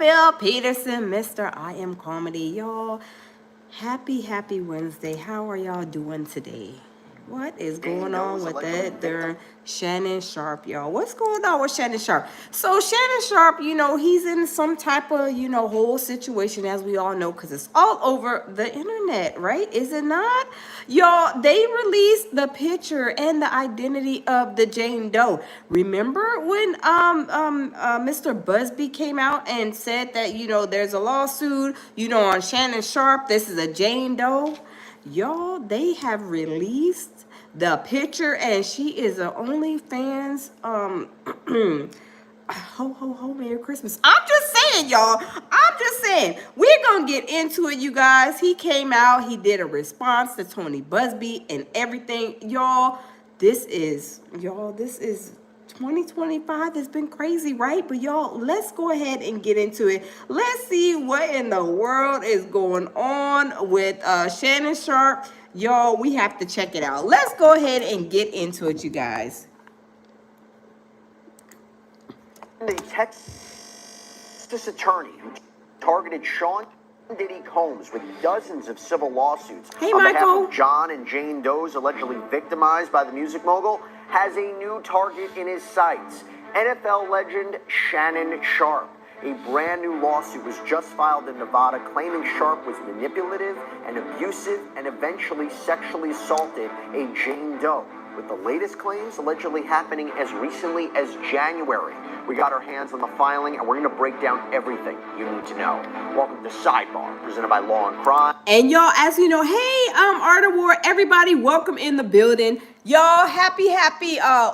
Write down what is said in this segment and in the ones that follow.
Bill Peterson, Mr. I Am Comedy. Y'all, happy Wednesday. How are y'all doing today? What is going on with that there Shannon Sharpe, y'all? What's going on with Shannon Sharpe? So Shannon Sharpe, he's in some type of, whole situation, as we all know, because it's all over the internet, right? Is it not? Y'all, they released the picture and the identity of the Jane Doe. Remember when Mr. Busby came out and said that, there's a lawsuit, on Shannon Sharpe, this is a Jane Doe? Y'all, they have released the picture, and she is a OnlyFans. Ho, Merry Christmas. I'm just saying, y'all. I'm just saying. We're gonna get into it, you guys. He came out, he did a response to Tony Busby and everything. This is 2025. It's been crazy, right? But y'all, let's go ahead and get into it. Let's see what in the world is going on with Shannon Sharpe. Y'all, we have to check it out. Let's go ahead and get into it, you guys. The Texas attorney who targeted Sean Diddy Combs with dozens of civil lawsuits on behalf of John and Jane Does allegedly victimized by the music mogul has a new target in his sights. NFL legend Shannon Sharpe. A brand new lawsuit was just filed in Nevada claiming Sharpe was manipulative and abusive and eventually sexually assaulted a Jane Doe, with the latest claims allegedly happening as recently as January. We got our hands on the filing, and we're going to break down everything you need to know. Welcome to Sidebar, presented by Law and Crime. And y'all, as you know, hey, Art of War, everybody, welcome in the building. Y'all, happy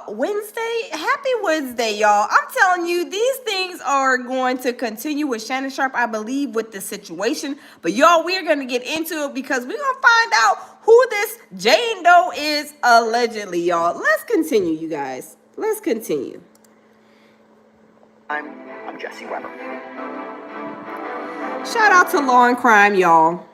Wednesday. Happy Wednesday, y'all. I'm telling you, these things are going to continue with Shannon Sharpe, I believe, with the situation. But y'all, we're going to get into it because we're going to find out who this Jane Doe is allegedly, y'all. Let's continue, you guys. Let's continue. I'm Jesse Weber. Shout out to Law and Crime, y'all.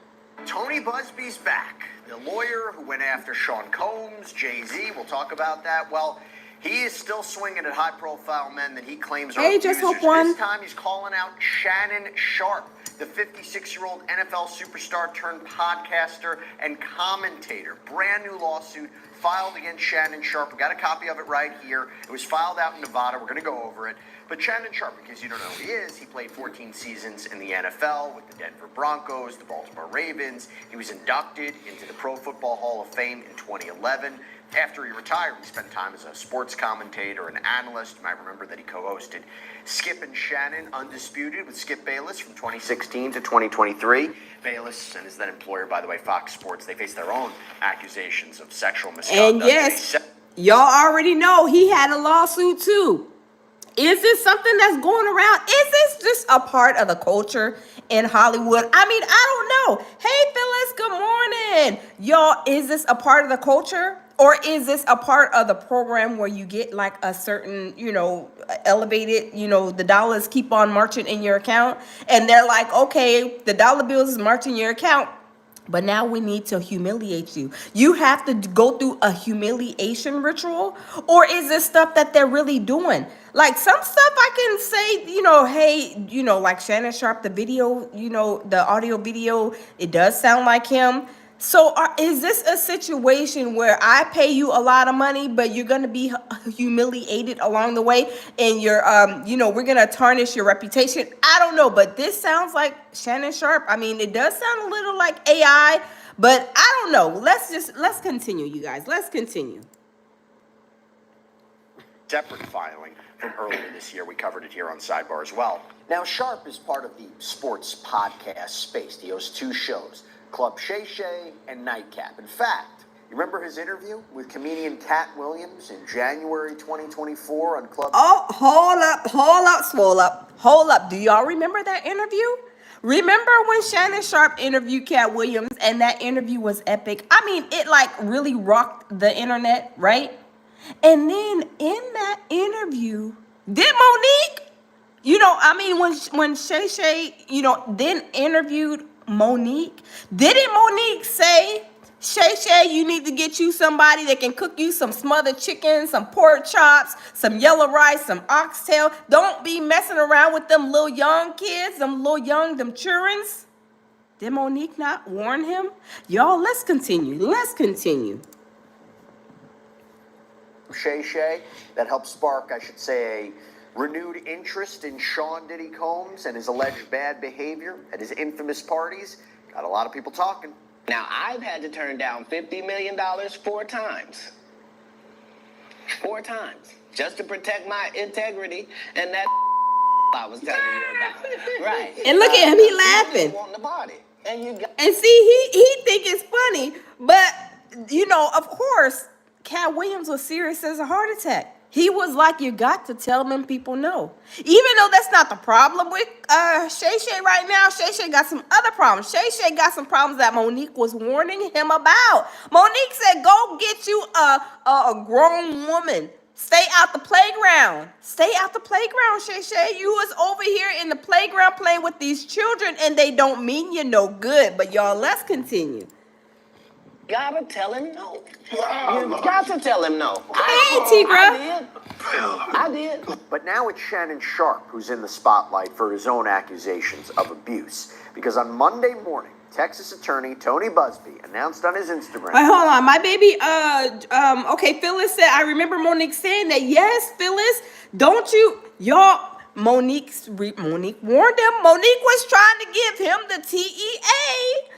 Tony Busby's back. The lawyer who went after Sean Combs, Jay-Z, we'll talk about that. Well, he is still swinging at high-profile men that he claims are abusers. This time he's calling out Shannon Sharpe, the 56-year-old NFL superstar turned podcaster and commentator. Brand new lawsuit filed against Shannon Sharpe. We got a copy of it right here. It was filed out in Nevada. We're going to go over it. But Shannon Sharpe, because you don't know who he is, he played 14 seasons in the NFL with the Denver Broncos, the Baltimore Ravens. He was inducted into the Pro Football Hall of Fame in 2011. After he retired, he spent time as a sports commentator and analyst. You might remember that he co-hosted Skip and Shannon Undisputed with Skip Bayless from 2016 to 2023. Bayless and his then employer, by the way, Fox Sports, they face their own accusations of sexual misconduct. And yes, y'all already know he had a lawsuit too. Is this something that's going around? Is this just a part of the culture in Hollywood? I mean, I don't know. Hey, Phyllis, good morning. Y'all, is this a part of the culture? Or is this a part of the program where you get like a certain, elevated, the dollars keep on marching in your account? And they're like, okay, the dollar bills is marching in your account, but now we need to humiliate you. You have to go through a humiliation ritual? Or is this stuff that they're really doing? Like some stuff I can say, hey, like Shannon Sharpe, the video, the audio video, it does sound like him. So is this a situation where I pay you a lot of money, but you're going to be humiliated along the way and you're, we're going to tarnish your reputation? I don't know, but this sounds like Shannon Sharpe. I mean, it does sound a little like AI, but I don't know. Let's continue, you guys. Let's continue. Separate filing from earlier this year. We covered it here on Sidebar as well. Now, Sharpe is part of the sports podcast space. He hosts two shows, Club Shay Shay and Nightcap. In fact, you remember his interview with comedian Cat Williams in January 2024 on Club... Oh, hold up. Do y'all remember that interview? Remember when Shannon Sharpe interviewed Cat Williams and that interview was epic? I mean, it like really rocked the internet, right? And then in that interview, did Monique, when Shay Shay, then interviewed Monique, didn't Monique say Shay, you need to get you somebody that can cook you some smothered chicken, some pork chops, some yellow rice, some oxtail. Don't be messing around with them little young kids, them childrens. Did Monique not warn him? Y'all, let's continue. Shay, that helped spark, I should say, a renewed interest in Sean Diddy Combs and his alleged bad behavior at his infamous parties. Got a lot of people talking. Now, I've had to turn down $50 million 4 times. 4 times. Just to protect my integrity and that I was telling you about. Right. And look at him, he laughing. Want the body. And see, he think it's funny, but, you know, of course, Cat Williams was serious as a heart attack. He was like, you got to tell them people no. Even though that's not the problem with Shay right now, Shay got some other problems. Shay got some problems that Monique was warning him about. Monique said, go get you a grown woman. Stay out the playground. Stay out the playground, Shay. You was over here in the playground playing with these children, and they don't mean you no good. But y'all, let's continue. Gotta tell him no. You got to tell him no. Hey, Tigra. I did. But now it's Shannon Sharpe who's in the spotlight for his own accusations of abuse. Because on Monday morning, Texas attorney Tony Busby announced on his Instagram. Wait, hold on. My baby, okay, Phyllis said, I remember Monique saying that. Yes, Phyllis, don't you, y'all, Monique warned him. Monique was trying to give him the TEA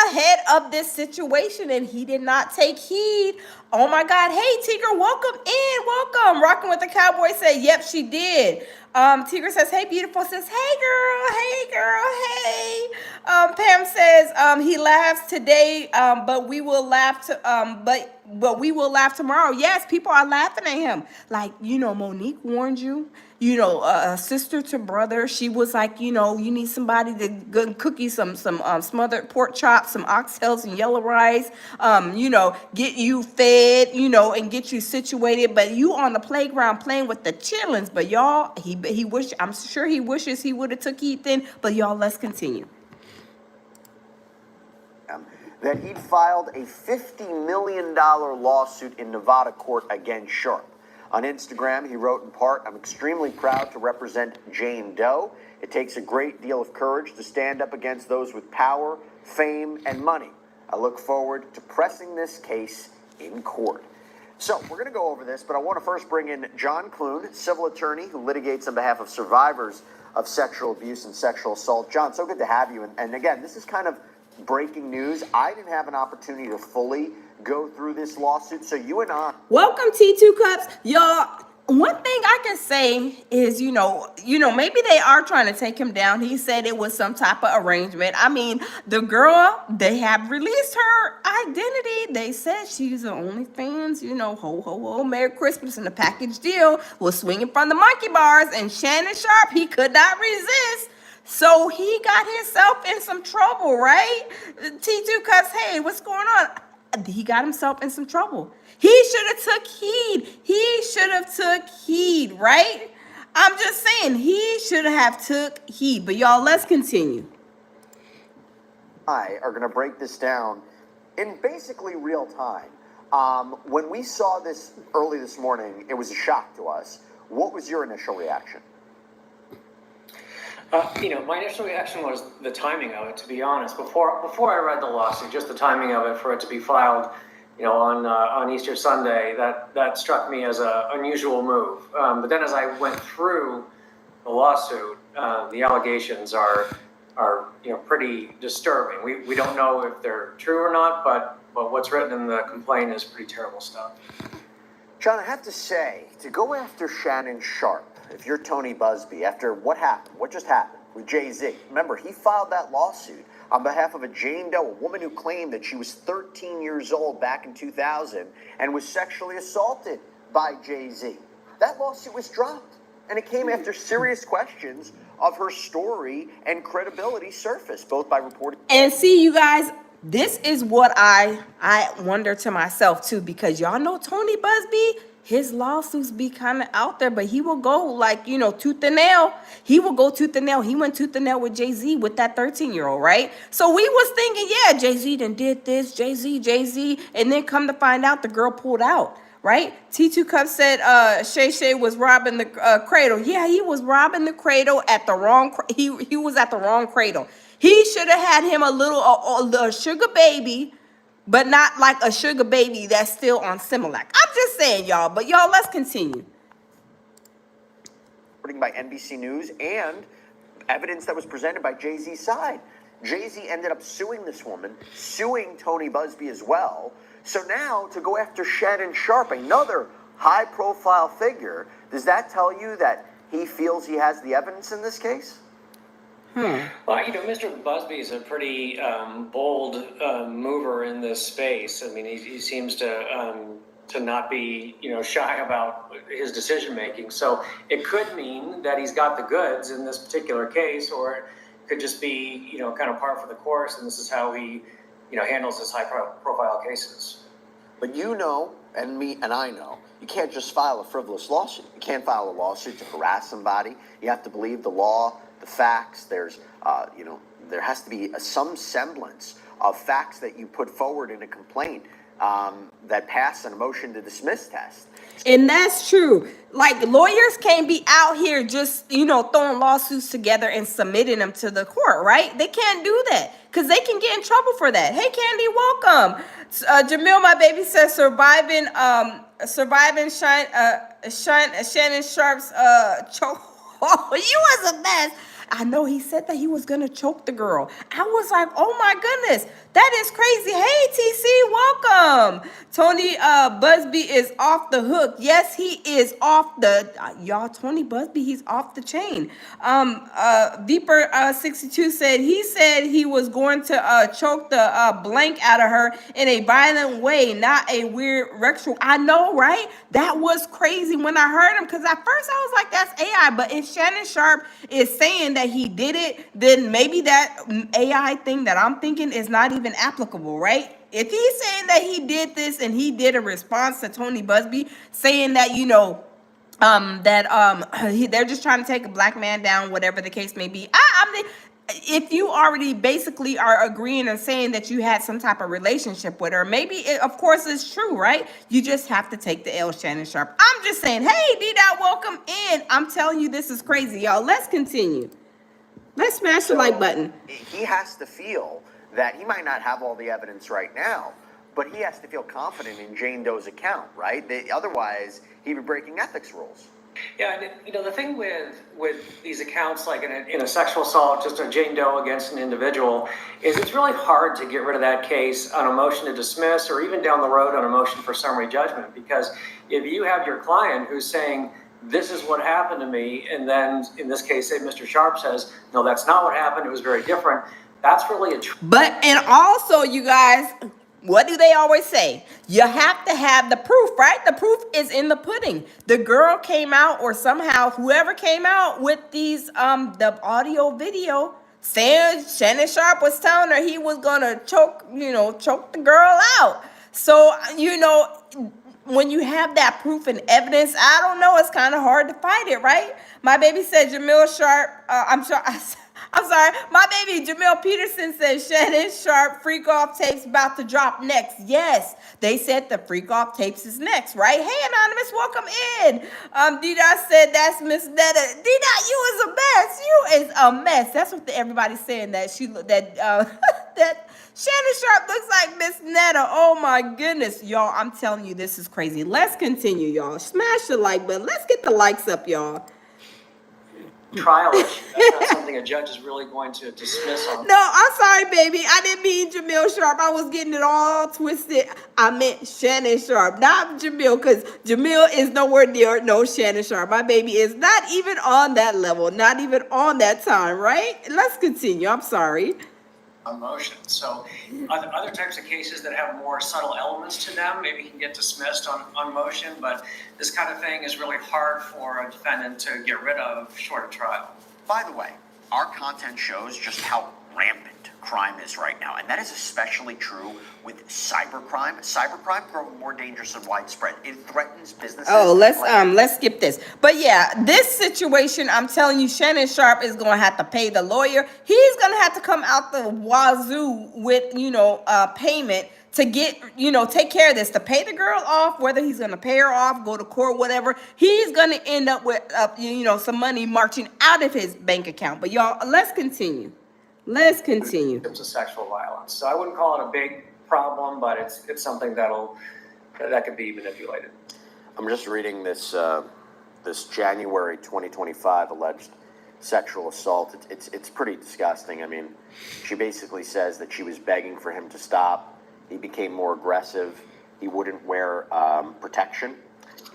ahead of this situation, and he did not take heed. Oh my God. Hey, Tigger, welcome in. Welcome. Rocking with the Cowboy said, yep, she did. Tigger says, hey, beautiful. Says, hey, girl. Hey. Pam says, he laughs today, but we will laugh but we will laugh tomorrow. Yes, people are laughing at him. Like, you know, Monique warned you. You know, sister to brother, she was like, you know, you need somebody to go cook you some smothered pork chops, some oxtails and yellow rice, you know, get you fed, you know, and get you situated. But you on the playground playing with the chillins. But y'all, I'm sure he wishes he would have took heed then. But y'all, let's continue. That he'd filed a $50 million lawsuit in Nevada court against Sharpe. On Instagram, he wrote in part, I'm extremely proud to represent Jane Doe. It takes a great deal of courage to stand up against those with power, fame, and money. I look forward to pressing this case in court. So we're going to go over this, but I want to first bring in John Clune, civil attorney who litigates on behalf of survivors of sexual abuse and sexual assault. John, so good to have you. And again, this is kind of breaking news. I didn't have an opportunity to fully go through this lawsuit, so you and I. Welcome, T2 Cups. Y'all, one thing I can say is, you know, maybe they are trying to take him down. He said it was some type of arrangement. I mean, the girl, they have released her identity. They said she's the OnlyFans, you know, ho, Merry Christmas, and the package deal was swinging from the monkey bars, and Shannon Sharpe, he could not resist. So he got himself in some trouble, right? T2 Cups, hey, what's going on? He got himself in some trouble. He should have took heed, right? I'm just saying, he should have took heed. But y'all, let's continue. I are going to break this down in basically real time. When we saw this early this morning, it was a shock to us. What was your initial reaction? My initial reaction was the timing of it, to be honest. Before I read the lawsuit, just the timing of it for it to be filed, on Easter Sunday, that struck me as an unusual move. But then as I went through the lawsuit, the allegations are pretty disturbing. We don't know if they're true or not, but what's written in the complaint is pretty terrible stuff. John, I have to say, to go after Shannon Sharpe, if you're Tony Busby, after what just happened with Jay-Z, remember, he filed that lawsuit on behalf of a Jane Doe, a woman who claimed that she was 13 years old back in 2000 and was sexually assaulted by Jay-Z. That lawsuit was dropped, and it came after serious questions of her story and credibility surfaced, both by reporting. And see, you guys, this is what I wonder to myself, too, because y'all know Tony Busby, his lawsuits be kind of out there, but he will go like, tooth and nail. He will go tooth and nail. He went tooth and nail with Jay-Z with that 13-year-old, right? So we was thinking, yeah, Jay-Z done did this, Jay-Z, and then come to find out the girl pulled out, right? T2 Cup said Shay was robbing the cradle. Yeah, he was robbing the cradle at the wrong, he was at the wrong cradle. He should have had him a sugar baby, but not like a sugar baby that's still on Similac. I'm just saying, y'all. But y'all, let's continue. By NBC News and evidence that was presented by Jay-Z's side. Jay-Z ended up suing this woman, suing Tony Busby as well. So now to go after Shannon Sharpe, another high-profile figure, does that tell you that he feels he has the evidence in this case? Well, Mr. Busby is a pretty bold mover in this space. I mean, he seems to not be, shy about his decision making. So it could mean that he's got the goods in this particular case, or it could just be, kind of par for the course, and this is how he, handles his high-profile cases. But and me and I know, you can't just file a frivolous lawsuit. You can't file a lawsuit to harass somebody. You have to believe the law, the facts. There's, there has to be some semblance of facts that you put forward in a complaint that pass a motion to dismiss test. And that's true. Like, lawyers can't be out here just, throwing lawsuits together and submitting them to the court, right? They can't do that because they can get in trouble for that. Hey, Candy, welcome. Jamil, my baby, says surviving Shannon Sharpe's choke. Oh, you was a mess. I know he said that he was going to choke the girl. I was like, oh my goodness, that is crazy. Hey, TC, welcome. Tony Busby is off the hook. Yes, he is off the, y'all, Tony Busby, he's off the chain. Viper62 said he was going to choke the blank out of her in a violent way, not a weird rectal. I know, right? That was crazy when I heard him, because at first I was like, that's AI. But if Shannon Sharpe is saying that he did it, then maybe that AI thing that I'm thinking is not even applicable, right? If he's saying that he did this and he did a response to Tony Busby saying that, they're just trying to take a black man down, whatever the case may be. If you already basically are agreeing and saying that you had some type of relationship with her, maybe it, of course, it's true, right? You just have to take the L, Shannon Sharpe. I'm just saying, hey, D-Dot, welcome in. I'm telling you, this is crazy, y'all. Let's continue. Let's smash the like button. He has to feel that he might not have all the evidence right now, but he has to feel confident in Jane Doe's account, right? Otherwise, he'd be breaking ethics rules. Yeah, and the thing with these accounts, like in a sexual assault, just a Jane Doe against an individual, is it's really hard to get rid of that case on a motion to dismiss, or even down the road on a motion for summary judgment. Because if you have your client who's saying, this is what happened to me, and then in this case, say Mr. Sharpe says, no, that's not what happened, it was very different, that's really and also, you guys, what do they always say? You have to have the proof, right? The proof is in the pudding. The girl came out, or somehow whoever came out with these the audio video saying Shannon Sharpe was telling her he was gonna choke the girl out. So when you have that proof and evidence, I don't know, it's kind of hard to fight it, right? My baby said Jamil Sharpe, I'm sorry, my baby Jamil Peterson says Shannon Sharpe freak off tapes about to drop next. Yes, they said the freak off tapes is next, right? Hey, Anonymous, welcome in. D-Dot said that's Miss Netta. D-Dot, you is a mess. You is a mess. That's what everybody's saying, that that Shannon Sharpe looks like Miss Netta. Oh my goodness, y'all, I'm telling you, this is crazy. Let's continue, y'all. Smash the like button. Let's get the likes up, y'all. trial issue. That's not something a judge is really going to dismiss on. No, I'm sorry, baby. I didn't mean Jamil Sharpe. I was getting it all twisted. I meant Shannon Sharpe, not Jamil, because Jamil is nowhere near no Shannon Sharpe. My baby is not even on that level, not even on that time, right? Let's continue. I'm sorry. On motion. So other types of cases that have more subtle elements to them maybe can get dismissed on motion, but this kind of thing is really hard for a defendant to get rid of short of trial. By the way, our content shows just how rampant crime is right now, and that is especially true with cybercrime. Cybercrime growing more dangerous and widespread. It threatens businesses. Oh, let's skip this. But yeah, this situation, I'm telling you, Shannon Sharpe is gonna have to pay the lawyer. He's gonna have to come out the wazoo with payment to get, take care of this, to pay the girl off, whether he's going to pay her off, go to court, whatever. He's going to end up with, some money marching out of his bank account. But y'all, let's continue. Let's continue. It's a sexual violence. So I wouldn't call it a big problem, but it's something that could be manipulated. I'm just reading this January 2025 alleged sexual assault. It's pretty disgusting. I mean, she basically says that she was begging for him to stop. He became more aggressive. He wouldn't wear protection.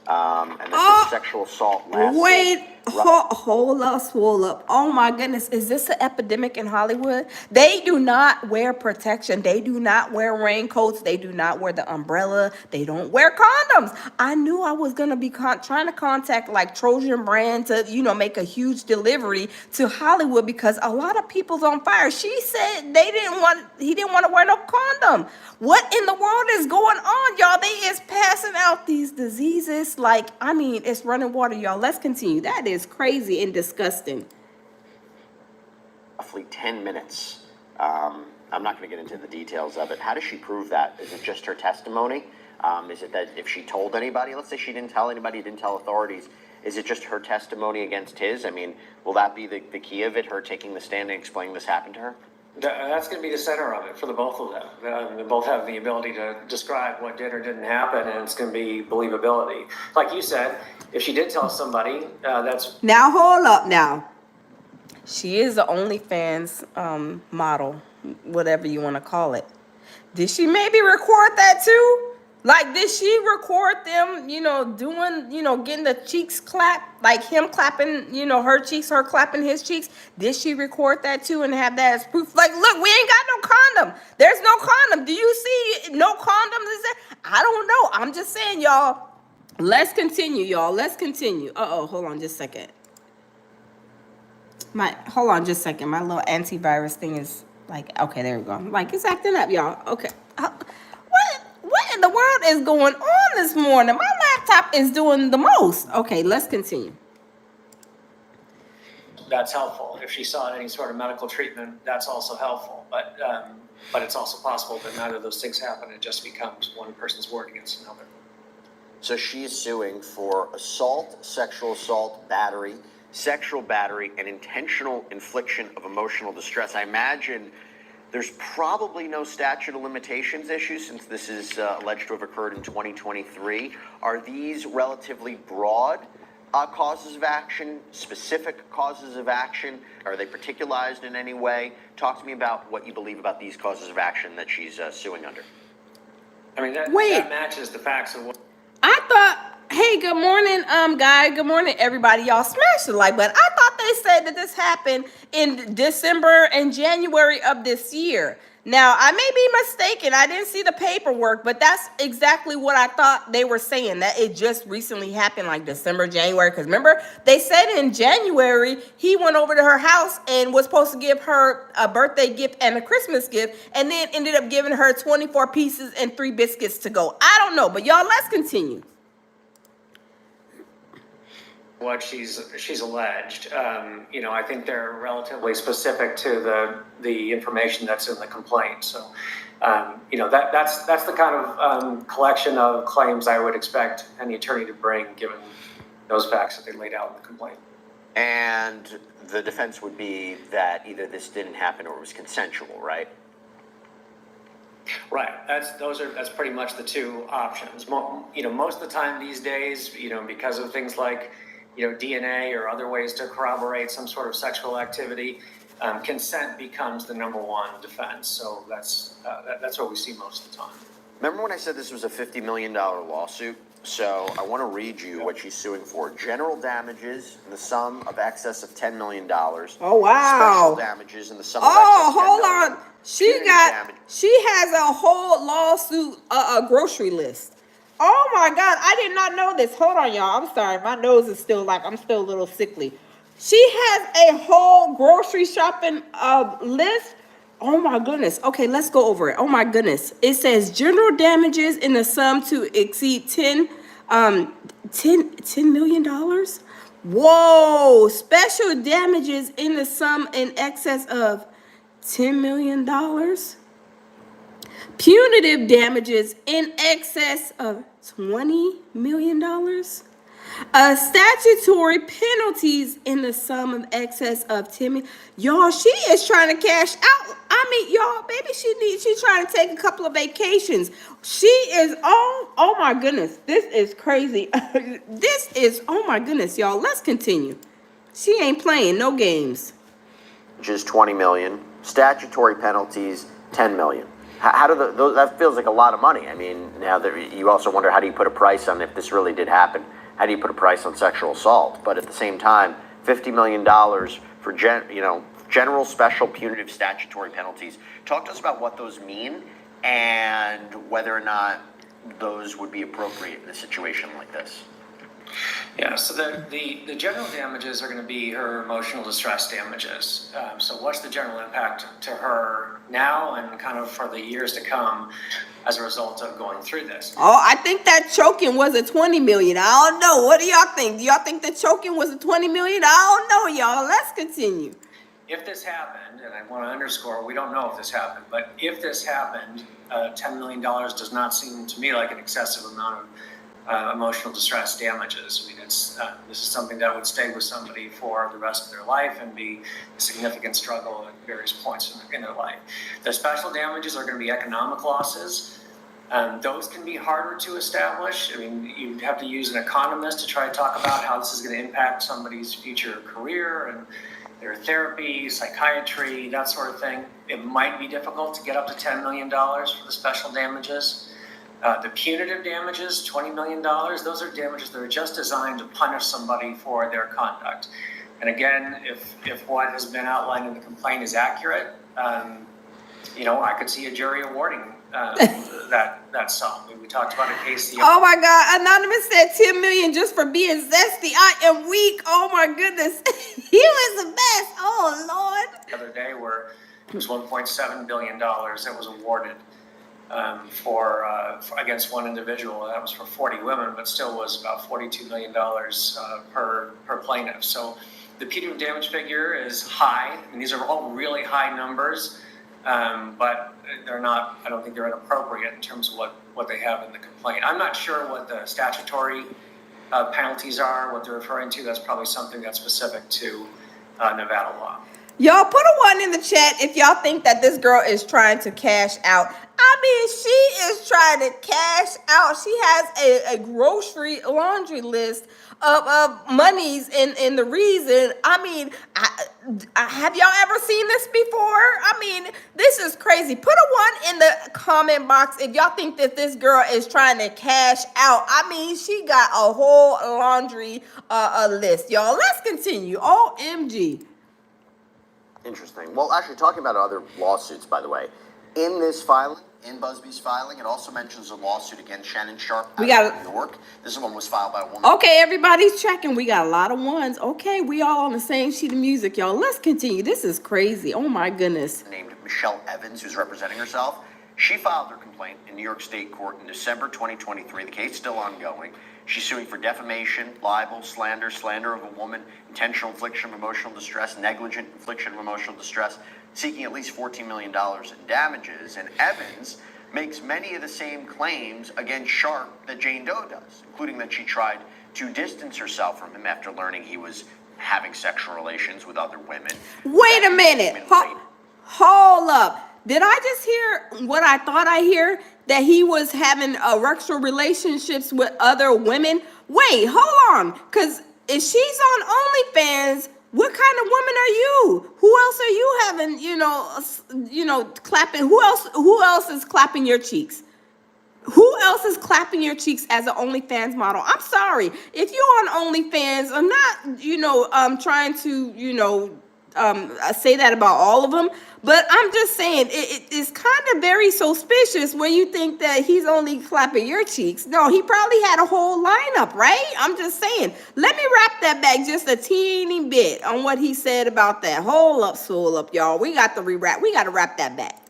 And this sexual assault lasted. Wait, hold up. Oh my goodness. Is this an epidemic in Hollywood? They do not wear protection. They do not wear raincoats. They do not wear the umbrella. They don't wear condoms. I knew I was going to be trying to contact like Trojan Brand to, make a huge delivery to Hollywood because a lot of people's on fire. She said he didn't want to wear no condom. What in the world is going on, y'all? They is passing out these diseases. It's running water, y'all. Let's continue. That is crazy and disgusting. Roughly 10 minutes. I'm not going to get into the details of it. How does she prove that? Is it just her testimony? Is it that if she told anybody, let's say she didn't tell anybody, didn't tell authorities, is it just her testimony against his? I mean, will that be the key of it, her taking the stand and explaining this happened to her? That's going to be the center of it for the both of them. They both have the ability to describe what did or didn't happen, and it's going to be believability. Like you said, if she did tell somebody, that's... Now, hold up now. She is the OnlyFans model, whatever you want to call it. Did she maybe record that too? Like, did she record them, doing, getting the cheeks clapped, like him clapping, her cheeks, her clapping his cheeks? Did she record that too and have that as proof? Like, look, we ain't got no condom. There's no condom. Do you see no condoms? Is there? I don't know. I'm just saying, y'all. Let's continue, y'all. Let's continue. Hold on just a second. Hold on just a second. My little antivirus thing is like, okay, there we go. Like, it's acting up, y'all. Okay. What in the world is going on this morning? My laptop is doing the most. Okay, let's continue. That's helpful. If she sought any sort of medical treatment, that's also helpful. But it's also possible that neither of those things happen. It just becomes one person's word against another. So she's suing for assault, sexual assault, battery, sexual battery, and intentional infliction of emotional distress. I imagine there's probably no statute of limitations issue since this is alleged to have occurred in 2023. Are these relatively broad causes of action, specific causes of action? Are they particularized in any way? Talk to me about what you believe about these causes of action that she's suing under. I mean, that matches the facts of what... I thought... Hey, good morning, guy. Good morning, everybody. Y'all smash the like button. I thought they said that this happened in December and January of this year. Now, I may be mistaken. I didn't see the paperwork, but that's exactly what I thought they were saying, that it just recently happened, like December, January. Because remember, they said in January, he went over to her house and was supposed to give her a birthday gift and a Christmas gift, and then ended up giving her 24 pieces and 3 biscuits to go. I don't know, but y'all, let's continue. What she's alleged. I think they're relatively specific to the information that's in the complaint. So, that's the kind of collection of claims I would expect any attorney to bring, given those facts that they laid out in the complaint. And the defense would be that either this didn't happen or it was consensual, right? Right. That's pretty much the two options. Most of the time these days, because of things like DNA or other ways to corroborate some sort of sexual activity, consent becomes the number one defense. So that's what we see most of the time. Remember when I said this was a $50 million lawsuit? So I want to read you what she's suing for. General damages in the sum of excess of $10 million. Oh, wow. Special damages in the sum of excess of $10 hold million. on. She has a whole lawsuit, a grocery list. Oh my God, I did not know this. Hold on, y'all. I'm sorry. My nose is still I'm still a little sickly. She has a whole grocery shopping list Oh my goodness. Okay, let's go over it. Oh my goodness. It says general damages in the sum to exceed 10 million dollars. Whoa, special damages in the sum in excess of $10 million. Punitive damages in excess of $20 million. Statutory penalties in the sum of excess of 10 million. Y'all, she is trying to cash out. I mean, y'all, maybe she's trying to take a couple of vacations. She is oh my goodness. This is crazy. Oh my goodness, y'all. Let's continue. She ain't playing no games. Which is 20 million. Statutory penalties, 10 million. How do that feels like a lot of money. I mean, now you also wonder, how do you put a price on if this really did happen? How do you put a price on sexual assault? But at the same time, $50 million for general special punitive statutory penalties. Talk to us about what those mean and whether or not those would be appropriate in a situation like this. Yeah, so the general damages are going to be her emotional distress damages. So what's the general impact to her now and kind of for the years to come as a result of going through this? Oh, I think that choking was a 20 million. I don't know. What do y'all think? Do y'all think the choking was a 20 million? I don't know, y'all. Let's continue. If this happened, and I want to underscore, we don't know if this happened, but if this happened, $10 million does not seem to me like an excessive amount of emotional distress damages. I mean, this is something that would stay with somebody for the rest of their life and be a significant struggle at various points in their life. The special damages are going to be economic losses. Those can be harder to establish. I mean, you'd have to use an economist to try to talk about how this is going to impact somebody's future career and their therapy, psychiatry, that sort of thing. It might be difficult to get up to $10 million for the special damages. The punitive damages, $20 million, those are damages that are just designed to punish somebody for their conduct. And again, if what has been outlined in the complaint is accurate, I could see a jury awarding that sum. We talked about a case. Oh my God, Anonymous said 10 million just for being zesty. I am weak. Oh my goodness. He was the best. Oh Lord. The other day where it was $1.7 billion that was awarded for against one individual. That was for 40 women, but still was about $42 million per plaintiff. So the punitive damage figure is high, and these are all really high numbers, but they're not. I don't think they're inappropriate in terms of what they have in the complaint. I'm not sure what the statutory penalties are, what they're referring to. That's probably something that's specific to Nevada law. Y'all put a 1 in the chat if y'all think that this girl is trying to cash out. I mean, she is trying to cash out. She has a grocery laundry list of monies in the reason. I mean, have y'all ever seen this before? I mean, this is crazy. Put a 1 in the comment box if y'all think that this girl is trying to cash out. I mean, she got a whole laundry list. Y'all, let's continue. OMG. Interesting. Well, actually, talking about other lawsuits, by the way, in this filing, in Busby's filing, it also mentions a lawsuit against Shannon Sharpe out of New York. This one was filed by a woman. Okay, everybody's checking. We got a lot of 1s. Okay, we all on the same sheet of music, y'all. Let's continue. This is crazy. Oh, my goodness. Named Michelle Evans, who's representing herself. She filed her complaint in New York State Court in December 2023. The case is still ongoing. She's suing for defamation, libel, slander of a woman, intentional infliction of emotional distress, negligent infliction of emotional distress, seeking at least $14 million in damages. And Evans makes many of the same claims against Sharpe that Jane Doe does, including that she tried to distance herself from him after learning he was having sexual relations with other women. Wait a minute. Hold up. Did I just hear what I thought I hear? That he was having sexual relationships with other women? Wait, hold on. Because if she's on OnlyFans, what kind of woman are you? Who else are you having, clapping? Who else is clapping your cheeks? Who else is clapping your cheeks as an OnlyFans model? I'm sorry. If you're on OnlyFans, I'm not, trying to, say that about all of them. But I'm just saying, it's kind of very suspicious when you think that he's only clapping your cheeks. No, he probably had a whole lineup, right? I'm just saying. Let me wrap that back just a teeny bit on what he said about that. Hold up, y'all. We got to wrap that back.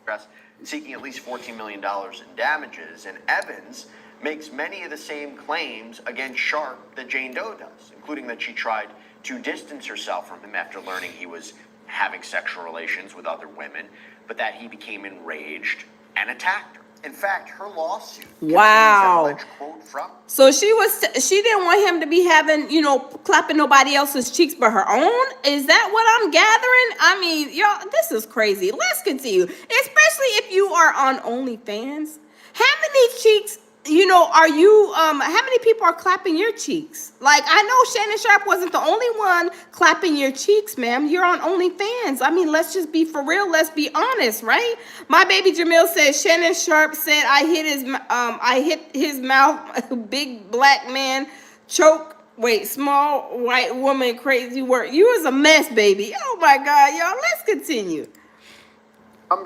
Seeking at least $14 million in damages, and Evans makes many of the same claims against Sharpe that Jane Doe does, including that she tried to distance herself from him after learning he was having sexual relations with other women, but that he became enraged and attacked her. In fact, her lawsuit wow. Quote from. So she didn't want him to be having, clapping nobody else's cheeks but her own? Is that what I'm gathering? I mean, y'all, this is crazy. Let's continue. Especially if you are on OnlyFans. How many cheeks, are you, how many people are clapping your cheeks? Like, I know Shannon Sharpe wasn't the only one clapping your cheeks, ma'am. You're on OnlyFans. I mean, let's just be for real. Let's be honest, right? My baby Jamil says Shannon Sharpe said I hit his mouth, big black man, choke, small white woman, crazy word. You was a mess, baby. Oh my God, y'all, let's continue.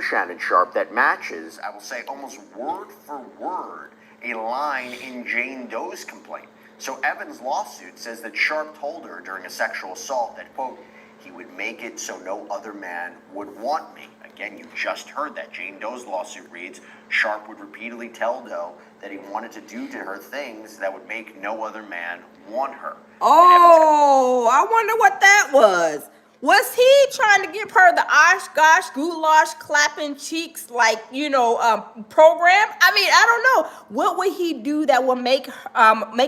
Shannon Sharpe that matches, I will say, almost word for word, a line in Jane Doe's complaint. So Evans' lawsuit says that Sharpe told her during a sexual assault that, quote, he would make it so no other man would want me. Again, you just heard that. Jane Doe's lawsuit reads, Sharpe would repeatedly tell Doe that he wanted to do to her things that would make no other man want her. Oh, I wonder what that was. Was he trying to give her the osh gosh goulash clapping cheeks program? I mean, I don't know. What would he do that would make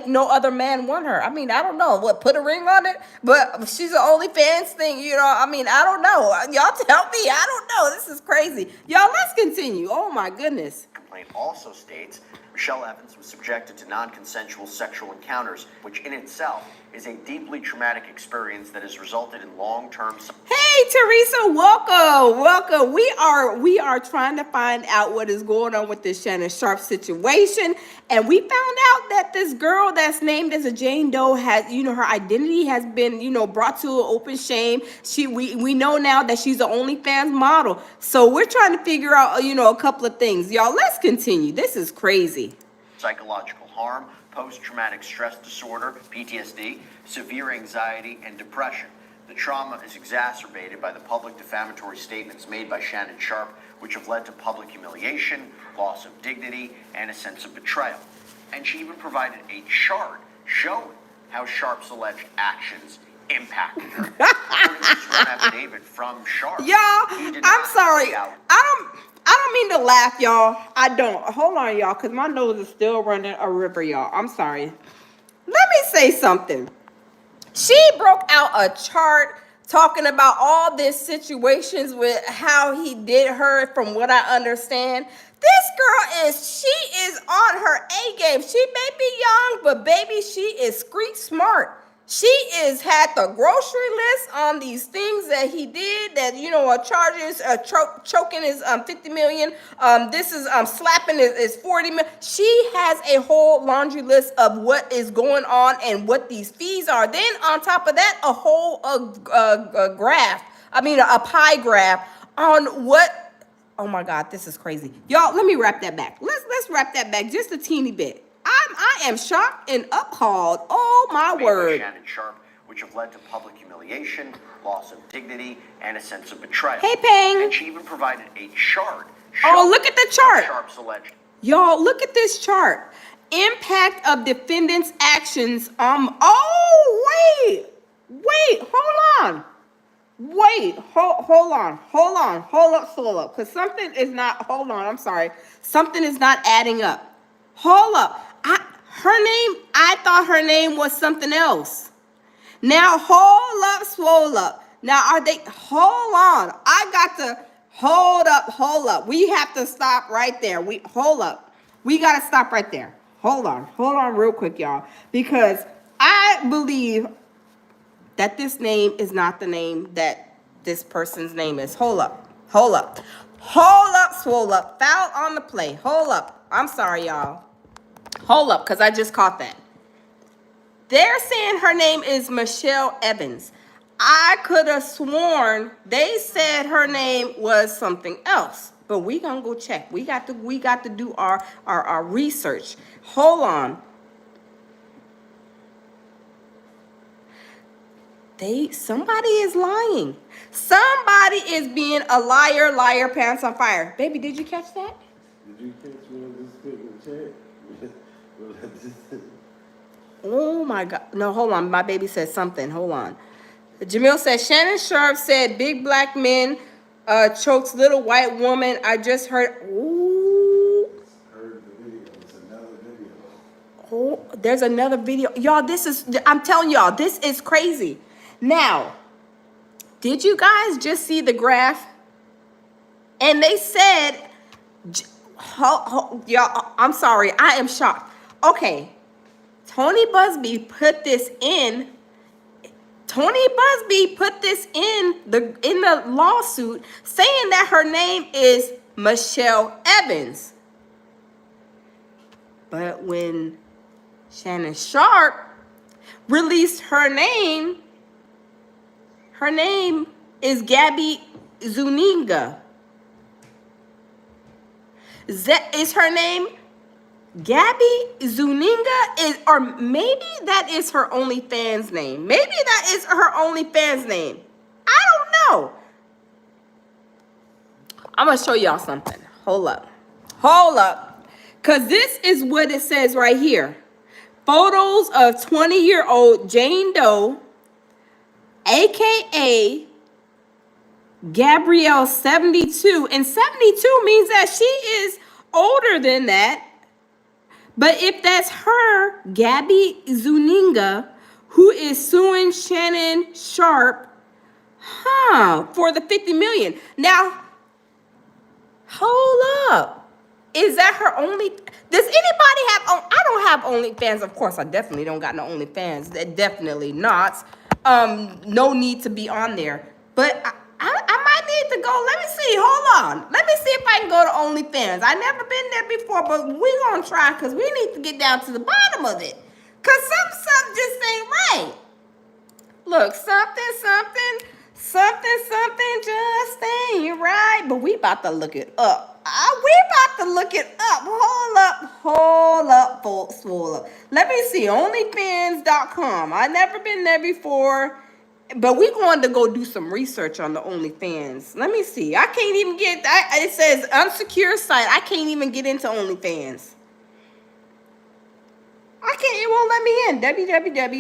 no other man want her? I mean, I don't know. What, put a ring on it? But she's an OnlyFans thing, I mean, I don't know. Y'all tell me. I don't know. This is crazy. Y'all, let's continue. Oh my goodness. Complaint also states Michelle Evans was subjected to non-consensual sexual encounters, which in itself is a deeply traumatic experience that has resulted in long-term. Hey, Teresa, welcome. We are trying to find out what is going on with this Shannon Sharpe situation, and we found out that this girl that's named as a Jane Doe has, her identity has been, brought to an open shame. We know now that she's an OnlyFans model, so we're trying to figure out, a couple of things, y'all. Let's continue. This is crazy. Psychological harm, post-traumatic stress disorder, PTSD, severe anxiety, and depression. The trauma is exacerbated by the public defamatory statements made by Shannon Sharpe, which have led to public humiliation, loss of dignity, and a sense of betrayal. And she even provided a chart showing how Sharpe's alleged actions impacted her. According to a sworn affidavit from Sharpe. Y'all, I'm sorry. I don't mean to laugh, y'all. I don't. Hold on, y'all, because my nose is still running a river, y'all. I'm sorry. Let me say something. She broke out a chart talking about all these situations with how he did her, from what I understand. This girl she is on her A game. She may be young, but baby, she is street smart. She had the grocery list on these things that he did that, charges, choking is 50 million. This is slapping is 40 million. She has a whole laundry list of what is going on and what these fees are. Then on top of that, a whole graph. I mean, a pie graph on what. Oh my God, this is crazy. Y'all, let me wrap that back. Let's wrap that back just a teeny bit. I am shocked and appalled. Oh my word. Shannon Sharpe, which have led to public humiliation, loss of dignity, and a sense of betrayal. Hey, Pang. And she even provided a chart. Oh, look at the chart. Sharpe's alleged. Y'all, look at this chart. Impact of defendant's actions. Hold on. Hold up. Because something is not, hold on, I'm sorry. Something is not adding up. Hold up. I thought her name was something else. Now, hold up. Now, hold on. I got to, hold up. We have to stop right there. Hold up. We got to stop right there. Hold on real quick, y'all. Because I believe that this name is not the name that this person's name is. Hold up. Foul on the play. Hold up. I'm sorry, y'all. Hold up, because I just caught that. They're saying her name is Michelle Evans. I could have sworn they said her name was something else. But we gonna go check. We got to do our research. Hold on. Somebody is lying. Somebody is being a liar, pants on fire. Baby, did you catch that? Did you catch what I just put in the chat? What I just said? Oh my God. No, hold on. My baby said something. Hold on. Jamil said, Shannon Sharpe said big black men chokes little white woman. I just heard. Ooh. Heard the video. It's another video. Oh, there's another video. Y'all, I'm telling y'all, this is crazy. Now, did you guys just see the graph? And they said, y'all, I'm sorry, I am shocked. Okay, Tony Busby put this in the lawsuit saying that her name is Michelle Evans. But when Shannon Sharpe released her name is Gabby Zuniga. Is her name Gabby Zuniga? Or maybe that is her OnlyFans name. Maybe that is her OnlyFans name. I don't know. I'm going to show y'all something. Hold up. Because this is what it says right here. Photos of 20-year-old Jane Doe, a.k.a. Gabrielle 72. And 72 means that she is older than that. But if that's her, Gabby Zuniga, who is suing Shannon Sharpe, for the $50 million. Now, hold up. Is that her only? Does anybody have? I don't have OnlyFans. Of course, I definitely don't got no OnlyFans. Definitely not. No need to be on there. But I might need to go. Let me see. Hold on. Let me see if I can go to OnlyFans. I never been there before, but we gonna try because we need to get down to the bottom of it. Cause something just ain't right. Look, something just ain't right. But we about to look it up. We about to look it up. Hold up, folks. Hold up. Let me see. OnlyFans.com. I never been there before. But we going to go do some research on the OnlyFans. Let me see. I can't even get that. It says unsecure site. I can't even get into OnlyFans. It won't let me in.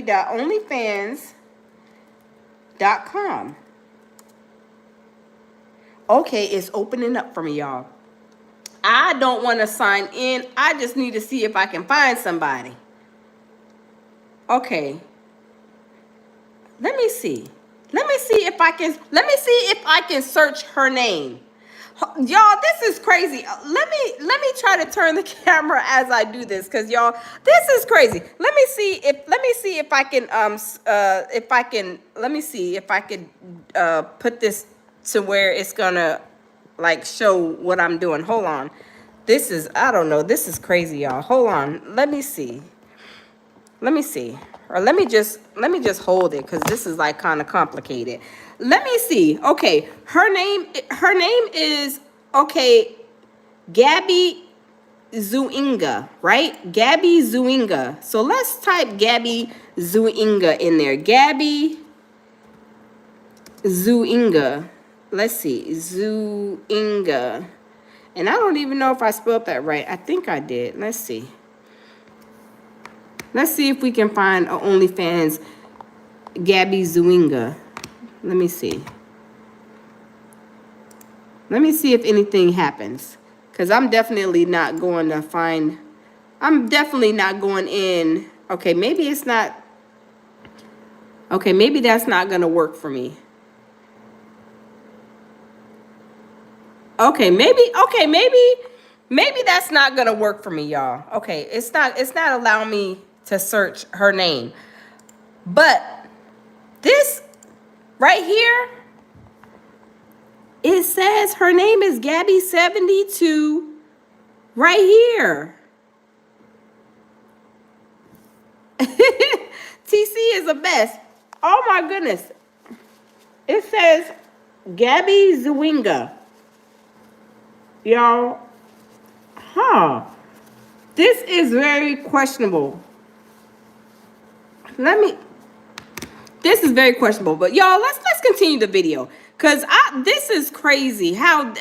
www.onlyfans.com. Okay, it's opening up for me, y'all. I don't want to sign in. I just need to see if I can find somebody. Okay. Let me see if I can search her name. Y'all, this is crazy. Let me try to turn the camera as I do this, cuz y'all, this is crazy. Let me see if I can put this to where it's gonna like show what I'm doing. Hold on. This is, I don't know. This is crazy, y'all. Hold on. Let me see. Or let me just hold it because this is like kind of complicated. Let me see. Okay. Her name is, okay, Gabby Zuniga, right? Gabby Zuniga. So let's type Gabby Zuniga in there. Gabby Zuniga. Let's see. Zuniga. And I don't even know if I spelled that right. I think I did. Let's see. Let's see if we can find an OnlyFans Gabby Zuniga. Let me see. Let me see if anything happens. Because I'm definitely not going to find... I'm definitely not going in... Okay, maybe it's not... Okay, maybe that's not going to work for me. Okay, maybe that's not gonna work for me, y'all. Okay, it's not allowing me to search her name. But this right here, it says her name is Gabby 72 right here. TC is the best. Oh my goodness. It says Gabby Zwinga. Y'all, this is very questionable. This is very questionable, but y'all, let's continue the video, because this is crazy how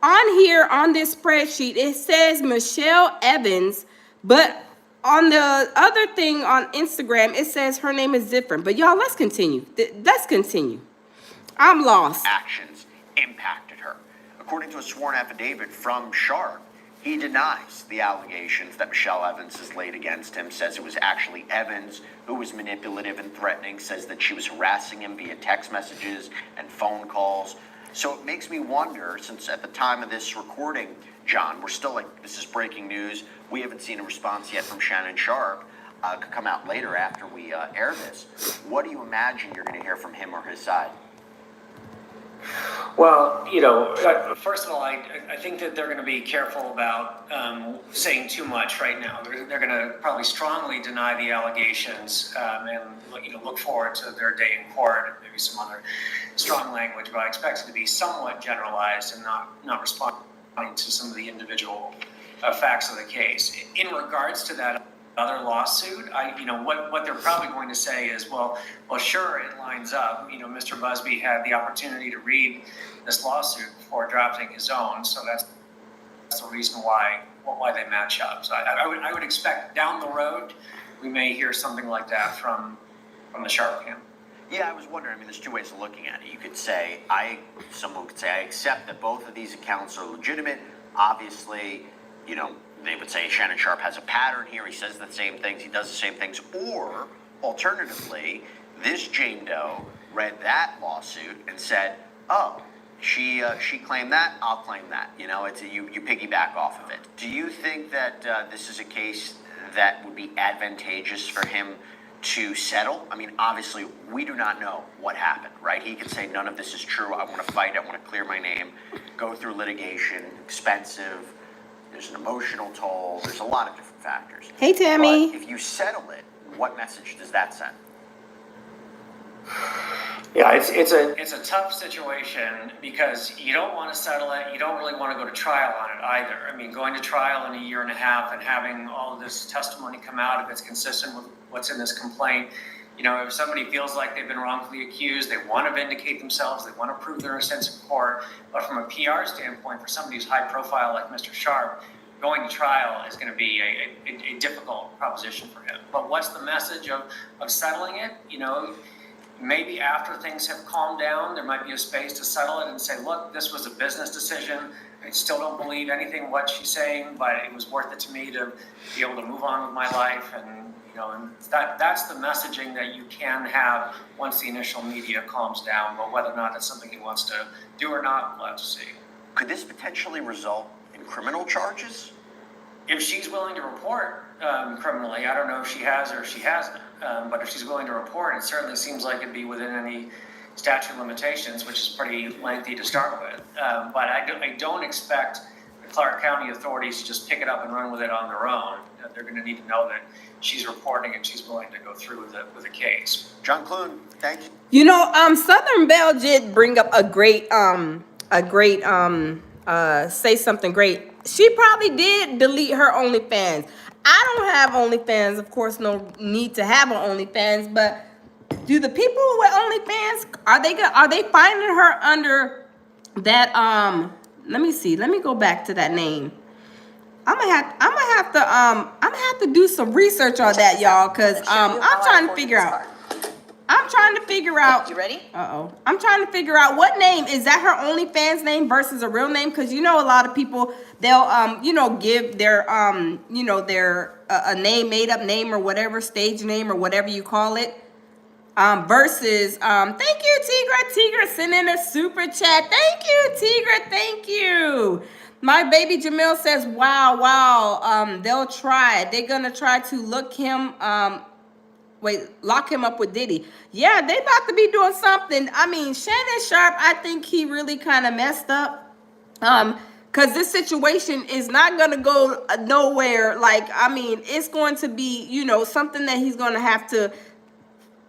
on here on this spreadsheet it says Michelle Evans, but on the other thing on Instagram it says her name is different. But y'all, let's continue. Let's continue. I'm lost. Actions impacted her. According to a sworn affidavit from Sharpe, he denies the allegations that Michelle Evans has laid against him, says it was actually Evans who was manipulative and threatening, says that she was harassing him via text messages and phone calls. So it makes me wonder, since at the time of this recording, John, we're still like, this is breaking news. We haven't seen a response yet from Shannon Sharpe. Could come out later after we air this. What do you imagine you're going to hear from him or his side? Well, first of all, I think that they're going to be careful about saying too much right now. They're going to probably strongly deny the allegations and look forward to their day in court and maybe some other strong language. But I expect it to be somewhat generalized and not responding to some of the individual facts of the case. In regards to that other lawsuit, what they're probably going to say is, well, sure, it lines up. Mr. Busby had the opportunity to read this lawsuit before drafting his own, so that's the reason why they match up. So I would expect down the road we may hear something like that from the Sharpe camp. Yeah, I was wondering. I mean, there's two ways of looking at it. You could say someone could say I accept that both of these accounts are legitimate. Obviously, they would say Shannon Sharpe has a pattern here. He says the same things. He does the same things. Or, alternatively, this Jane Doe read that lawsuit and said, oh, she claimed that, I'll claim that. It's you piggyback off of it. Do you think that this is a case that would be advantageous for him to settle? I mean, obviously, we do not know what happened, right? He could say none of this is true. I want to fight. I want to clear my name. Go through litigation, expensive. There's an emotional toll. There's a lot of different factors. Hey, Tammy. But if you settle it, what message does that send? Yeah, it's a tough situation because you don't want to settle it. You don't really want to go to trial on it either. I mean, going to trial in a year and a half and having all of this testimony come out, if it's consistent with what's in this complaint, if somebody feels like they've been wrongfully accused, they want to vindicate themselves, they want to prove their innocence in court. But from a PR standpoint, for somebody who's high profile like Mr. Sharpe, going to trial is going to be a difficult proposition for him. But what's the message of settling it? Maybe after things have calmed down, there might be a space to settle it and say, look, this was a business decision. I still don't believe anything what she's saying, but it was worth it to me to be able to move on with my life. And that's the messaging that you can have once the initial media calms down. But whether or not that's something he wants to do or not, we'll have to see. Could this potentially result in criminal charges? If she's willing to report criminally, I don't know if she has or if she hasn't. But if she's willing to report, it certainly seems like it'd be within any statute of limitations, which is pretty lengthy to start with. But I don't expect the Clark County authorities to just pick it up and run with it on their own. They're going to need to know that she's reporting and she's willing to go through with the case. John Clune, thank you. Southern Belle did bring up a great say something great. She probably did delete her OnlyFans. I don't have OnlyFans, of course, no need to have an OnlyFans, but do the people with OnlyFans, are they finding her under that let me see, let me go back to that name. I'm gonna have to do some research on that, y'all, because I'm trying to figure out. You ready? I'm trying to figure out what name is that, her OnlyFans name versus a real name, because a lot of people, they'll give their their a name, made up name or whatever, stage name or whatever you call it, versus thank you Tigra sending a super chat. Thank you Tigra, thank you. My baby Jamil says wow, they'll try, they're gonna try to lock him up with Diddy. Yeah, they about to be doing something. I mean, Shannon Sharpe, I think he really kind of messed up. Because this situation is not going to go nowhere. Like, I mean, it's going to be, something that he's going to have to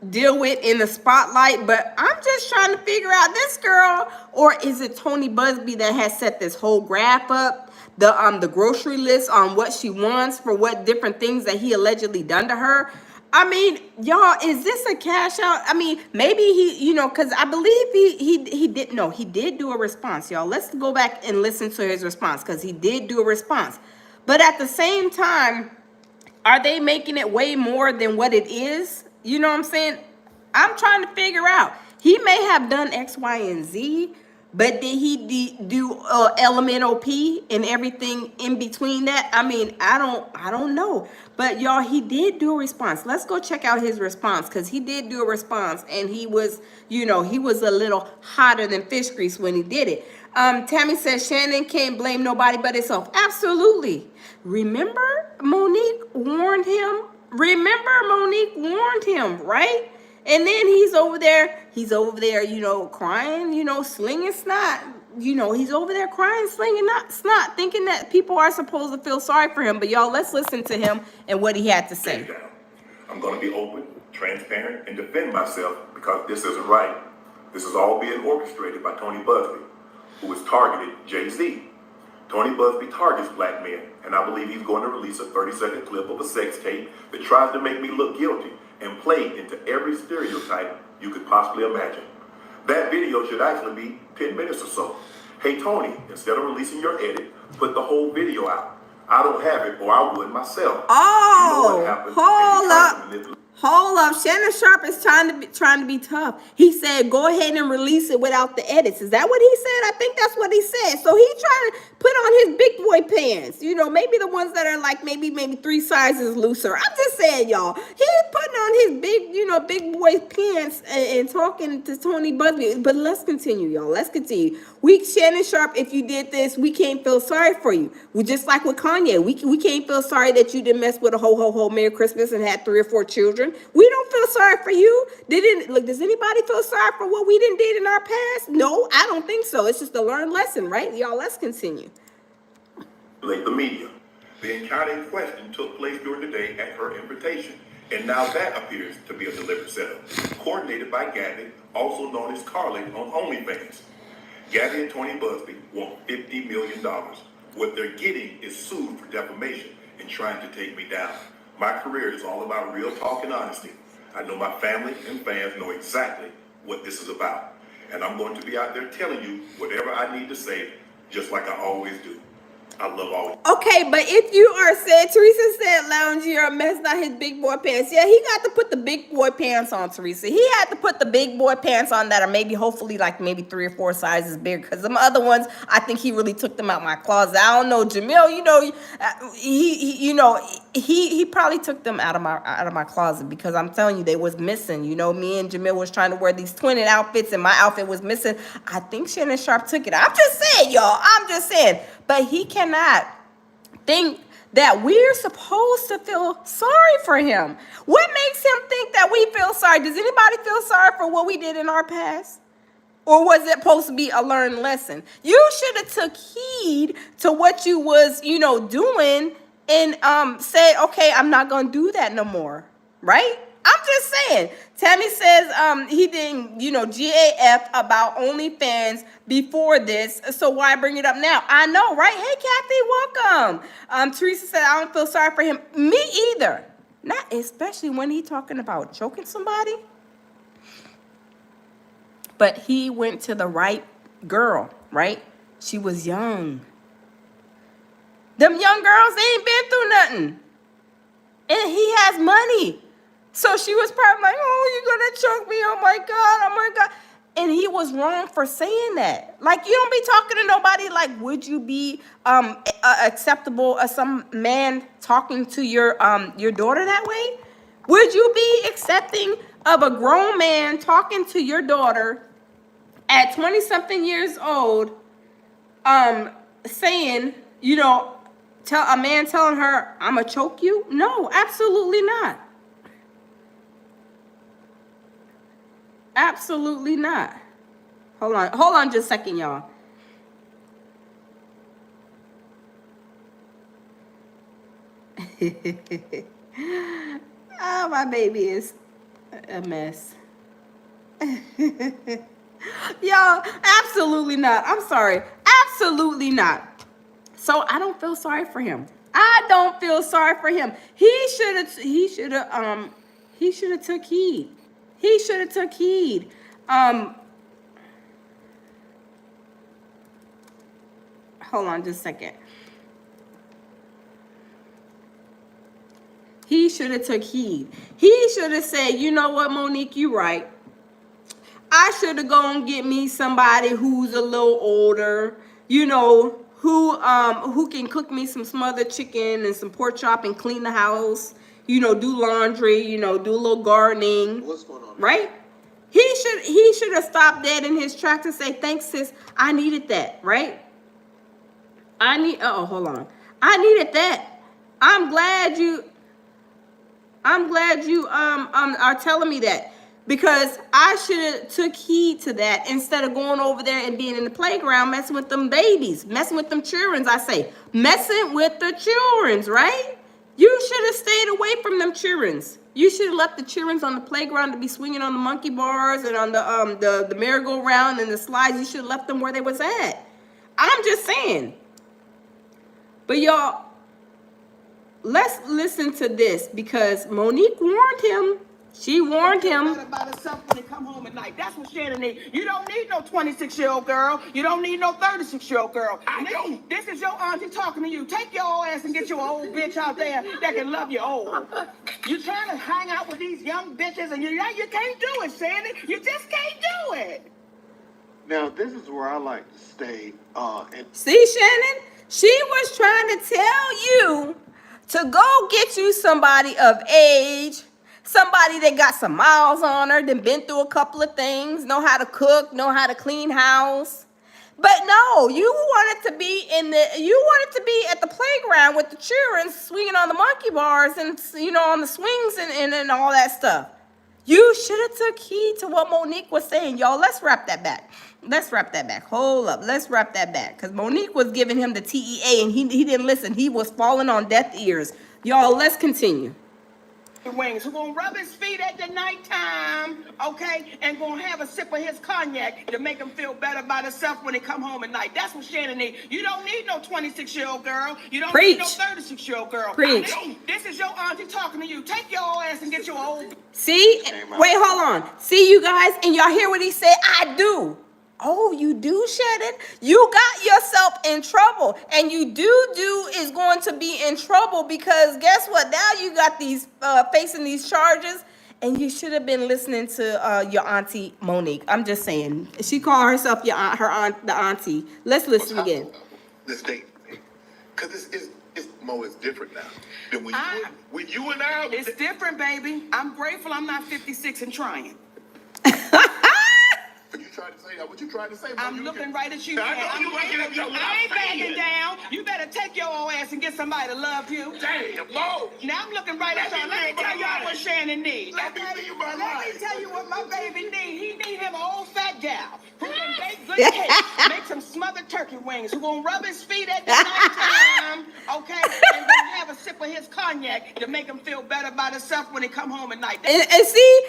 deal with in the spotlight, but I'm just trying to figure out this girl, or is it Tony Busby that has set this whole graph up, the grocery list on what she wants for what different things that he allegedly done to her. I mean, y'all, is this a cash out? I mean, maybe he, because I believe he did. No, he did do a response, y'all. Let's go back and listen to his response, because he did do a response. But at the same time, are they making it way more than what it is? You know what I'm saying? I'm trying to figure out. He may have done X, Y, and Z, but did he do elemental P and everything in between that? I mean, I don't know. But y'all, he did do a response. Let's go check out his response, because he did do a response, and he was, he was a little hotter than fish grease when he did it. Tammy says Shannon can't blame nobody but herself. Absolutely. Remember Monique warned him? Right? And then he's over there, crying, slinging snot. He's over there crying, slinging snot, thinking that people are supposed to feel sorry for him. But y'all, let's listen to him and what he had to say. I'm going to be open, transparent, and defend myself, because this isn't right. This is all being orchestrated by Tony Busby, who has targeted Jay-Z. Tony Busby targets black men, and I believe he's going to release a 30-second clip of a sex tape that tries to make me look guilty and play into every stereotype you could possibly imagine. That video should actually be 10 minutes or so. Hey Tony, instead of releasing your edit, put the whole video out. I don't have it, or I would myself. Oh, you know what happened, hold up. Shannon Sharpe is trying to be tough. He said, go ahead and release it without the edits. Is that what he said? I think that's what he said. So he's trying to put on his big boy pants. Maybe the ones that are like maybe 3 sizes looser. I'm just saying, y'all. He's putting on his big boy pants and talking to Tony Busby. But let's continue, y'all. Let's continue. Shannon Sharpe, if you did this, we can't feel sorry for you. We just like with Kanye. We can't feel sorry that you didn't mess with a ho Merry Christmas and had 3 or 4 children. We don't feel sorry for you. Does anybody feel sorry for what we did in our past? No, I don't think so. It's just a learned lesson, right? Y'all, let's continue. The media. The encounter in question took place during the day at her invitation, and now that appears to be a deliberate setup, coordinated by Gabby, also known as Carly on OnlyFans. Gabby and Tony Busby want $50 million. What they're getting is sued for defamation and trying to take me down. My career is all about real talk and honesty. I know my family and fans know exactly what this is about. And I'm going to be out there telling you whatever I need to say, just like I always do. I love all. Okay, but if you are saying, Teresa said loungy or messed out his big boy pants. Yeah, he got to put the big boy pants on, Teresa. He had to put the big boy pants on that are hopefully 3 or 4 sizes bigger. Because them other ones, I think he really took them out my closet. I don't know, Jamil, he probably took them out of my closet, because I'm telling you, they was missing. Me and Jamil was trying to wear these twinning outfits, and my outfit was missing. I think Shannon Sharpe took it. I'm just saying, y'all. I'm just saying. But he cannot think that we're supposed to feel sorry for him. What makes him think that we feel sorry? Does anybody feel sorry for what we did in our past? Or was it supposed to be a learned lesson? You should have took heed to what you was, doing, and say, okay, I'm not going to do that no more. Right? I'm just saying. Tammy says he didn't, GAF about OnlyFans before this, so why bring it up now? I know, right? Hey, Kathy, welcome. Teresa said, I don't feel sorry for him. Me either. Not especially when he talking about choking somebody. But he went to the right girl, right? She was young. Them young girls, they ain't been through nothing. And he has money. So she was probably like, oh, you're going to choke me. Oh, my God. And he was wrong for saying that. Like, you don't be talking to nobody like, would you be acceptable as some man talking to your daughter that way? Would you be accepting of a grown man talking to your daughter at 20-something years old, saying, tell a man telling her, I'm going to choke you? No, absolutely not. Absolutely not. Hold on just a second, y'all. Oh, my baby is A mess. Y'all, absolutely not. I'm sorry. Absolutely not. So I don't feel sorry for him. I don't feel sorry for him. He should have took heed. He should have took heed. Hold on just a second. He should have took heed. He should have said, you know what, Monique, you right. I should have gone and get me somebody who's a little older, you know, who can cook me some smothered chicken and some pork chop and clean the house, you know, do laundry, you know, do a little gardening. What's going on? Right? He should have stopped dead in his tracks and say, thanks, sis. I needed that, right? Hold on. I needed that. I'm glad you are telling me that, because I should have took heed to that instead of going over there and being in the playground messing with them babies, messing with them childrens. I say messing with the childrens, right? You should have stayed away from them childrens. You should have left the childrens on the playground to be swinging on the monkey bars and on the merry-go-round and the slides. You should have left them where they was at. I'm just saying. But y'all, let's listen to this, because Monique warned him. She warned him. About herself when they come home at night. That's what Shannon needs. You don't need no 26-year-old girl. You don't need no 36-year-old girl. This is your auntie talking to you. Take your old ass and get your old bitch out there that can love you old. You trying to hang out with these young bitches and you can't do it, Shannon. You just can't do it. Now, this is where I like to stay. See, Shannon? She was trying to tell you to go get you somebody of age, somebody that got some miles on her, that been through a couple of things, know how to cook, know how to clean house. But no, you wanted to be at the playground with the children, swinging on the monkey bars and, you know, on the swings and all that stuff. You should have took heed to what Monique was saying, y'all. Let's wrap that back. Hold up. Let's wrap that back. Because Monique was giving him the TEA and he didn't listen. He was falling on deaf ears. Y'all, let's continue. Wings, who gonna rub his feet at the nighttime, okay, and gonna have a sip of his cognac to make him feel better about himself when he come home at night. That's what Shannon needs. You don't need no 26-year-old girl. You don't need no 36-year-old girl. Preach. This is your auntie talking to you. Take your old ass and get your old. See? Wait, hold on. See, you guys, and y'all hear what he said? I do. Oh, you do, Shannon? You got yourself in trouble. And you do is going to be in trouble, because guess what? Now you got these facing these charges, and you should have been listening to your auntie Monique. I'm just saying. She called herself the auntie. Let's listen again. This date, because Mo is different now. Than when you and I. It's different, baby. I'm grateful I'm not 56 and trying. What you trying to say? I'm looking right at you. I ain't backing down. You better take your old ass and get somebody to love you. Damn, Mo. Now I'm looking right at y'all. Let me tell y'all what Shannon needs. Let me tell you what my baby needs. He need him an old fat gal who can bake good cake, make some smothered turkey wings, who gonna rub his feet at the nighttime, okay, and then have a sip of his cognac to make him feel better about himself when he come home at night. And see,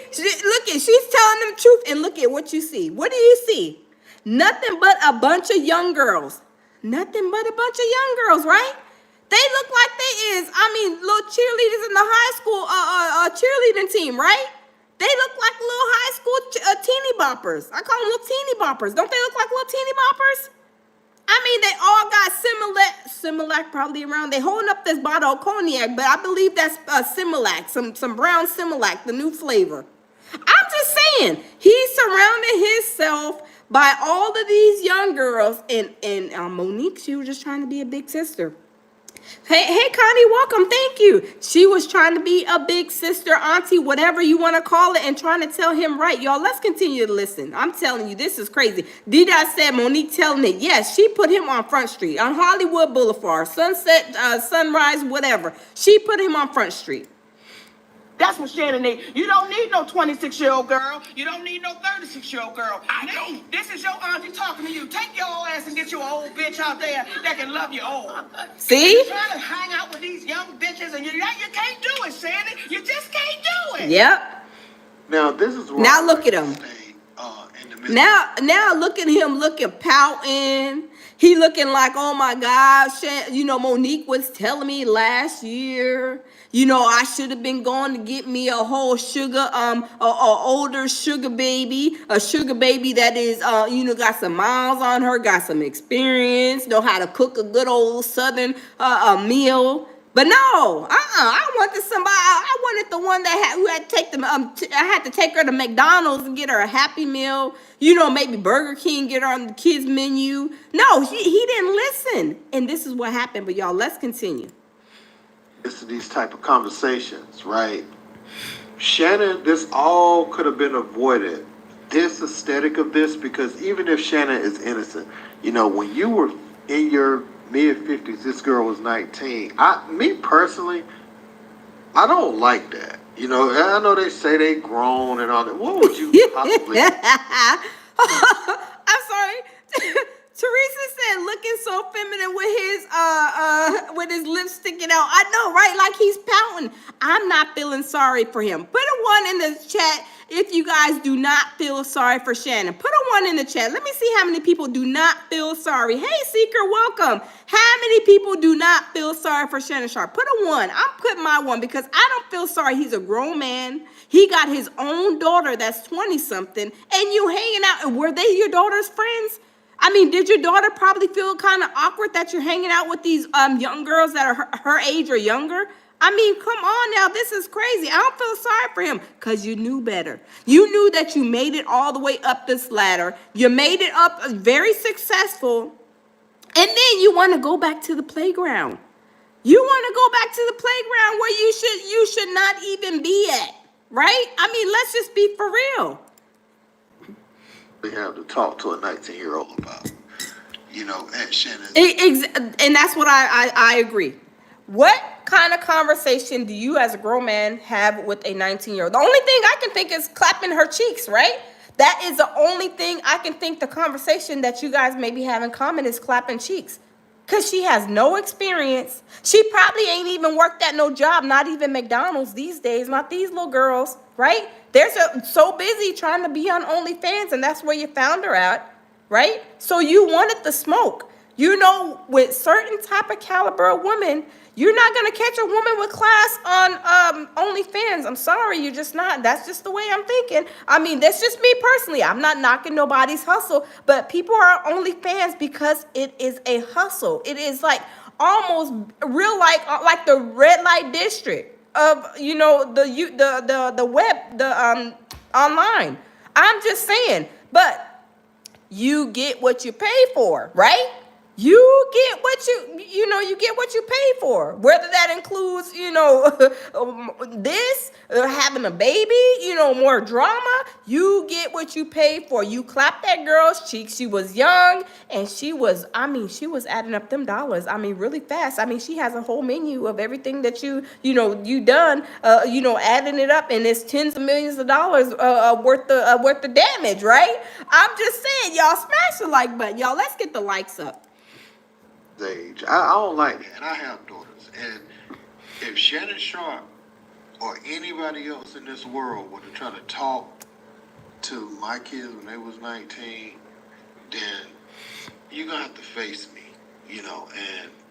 look at, she's telling them the truth, and look at what you see. What do you see? Nothing but a bunch of young girls. Nothing but a bunch of young girls, right? They look like they is, little cheerleaders in the high school cheerleading team, right? They look like little high school teeny boppers. I call them little teeny boppers. Don't they look like little teeny boppers? They all got Similac probably around. They holding up this bottle of cognac, but I believe that's Similac, some brown Similac, the new flavor. I'm just saying, he surrounded himself by all of these young girls, and Monique, she was just trying to be a big sister. Hey, Connie, welcome. Thank you. She was trying to be a big sister, auntie, whatever you want to call it, and trying to tell him right. Y'all, let's continue to listen. I'm telling you, this is crazy. D-Dot said Monique telling it. Yes, she put him on Front Street, on Hollywood Boulevard, Sunset, Sunrise, whatever. She put him on Front Street. That's what Shannon needs. You don't need no 26-year-old girl. You don't need no 36-year-old girl. This is your auntie talking to you. Take your old ass and get your old bitch out there that can love you old. See? You're trying to hang out with these young bitches and you can't do it, Shannon. You just can't do it. Yep. Now this is where Now I look like at to him. stay, in the midst. Now look at him looking pouting. He looking like, oh my gosh, Monique was telling me last year, I should have been going to get me a whole sugar, older sugar baby, a sugar baby that is, got some miles on her, got some experience, know how to cook a good old Southern meal. But no, I wanted somebody. I wanted the one that who had to take them. I had to take her to McDonald's and get her a Happy Meal. Maybe Burger King, get her on the kids menu. No, he didn't listen, and this is what happened. But y'all, let's continue. It's these type of conversations, right? Shannon, this all could have been avoided. This aesthetic of this, because even if Shannon is innocent, when you were in your mid-50s, this girl was 19. Me personally, I don't like that. I know they say they grown and all that. What would you possibly... I'm sorry. Teresa said, looking so feminine with his lips sticking out. I know, right? Like he's pouting. I'm not feeling sorry for him. Put a 1 in the chat if you guys do not feel sorry for Shannon. Put a 1 in the chat. Let me see how many people do not feel sorry. Hey, Seeker, welcome. How many people do not feel sorry for Shannon Sharpe? Put a 1. I'm putting my 1 because I don't feel sorry. He's a grown man. He got his own daughter that's 20-something, and you hanging out. And were they your daughter's friends? I mean, did your daughter probably feel kind of awkward that you're hanging out with these young girls that are her age or younger? I mean, come on now. This is crazy. I don't feel sorry for him because you knew better. You knew that you made it all the way up this ladder. You made it up very successful. And then you want to go back to the playground. You want to go back to the playground where you should not even be at, right? I mean, let's just be for real. They have to talk to a 19-year-old about, and Shannon. And that's what I agree. What kind of conversation do you as a grown man have with a 19-year-old? The only thing I can think is clapping her cheeks, right? That is the only thing I can think the conversation that you guys maybe have in common is clapping cheeks. Because she has no experience. She probably ain't even worked at no job, not even McDonald's these days, not these little girls, right? They're so busy trying to be on OnlyFans, and that's where you found her at, right? So you wanted the smoke. With certain type of caliber of women, you're not going to catch a woman with class on OnlyFans. I'm sorry, you're just not. That's just the way I'm thinking. I mean, that's just me personally. I'm not knocking nobody's hustle, but people are OnlyFans because it is a hustle. It is like almost real like the red light district of the web, the online. I'm just saying, but you get what you pay for, right? You get what you get what you pay for. Whether that includes, this, having a baby, more drama, you get what you pay for. You clap that girl's cheek. She was young and she was adding up them dollars. I mean, really fast. I mean, she has a whole menu of everything that you done, adding it up, and it's tens of millions of dollars worth of damage, right? I'm just saying, y'all smash the like button. Y'all, let's get the likes up. Age. I don't like that. And I have daughters. And if Shannon Sharpe or anybody else in this world were to try to talk to my kids when they was 19, then you're going to have to face me, and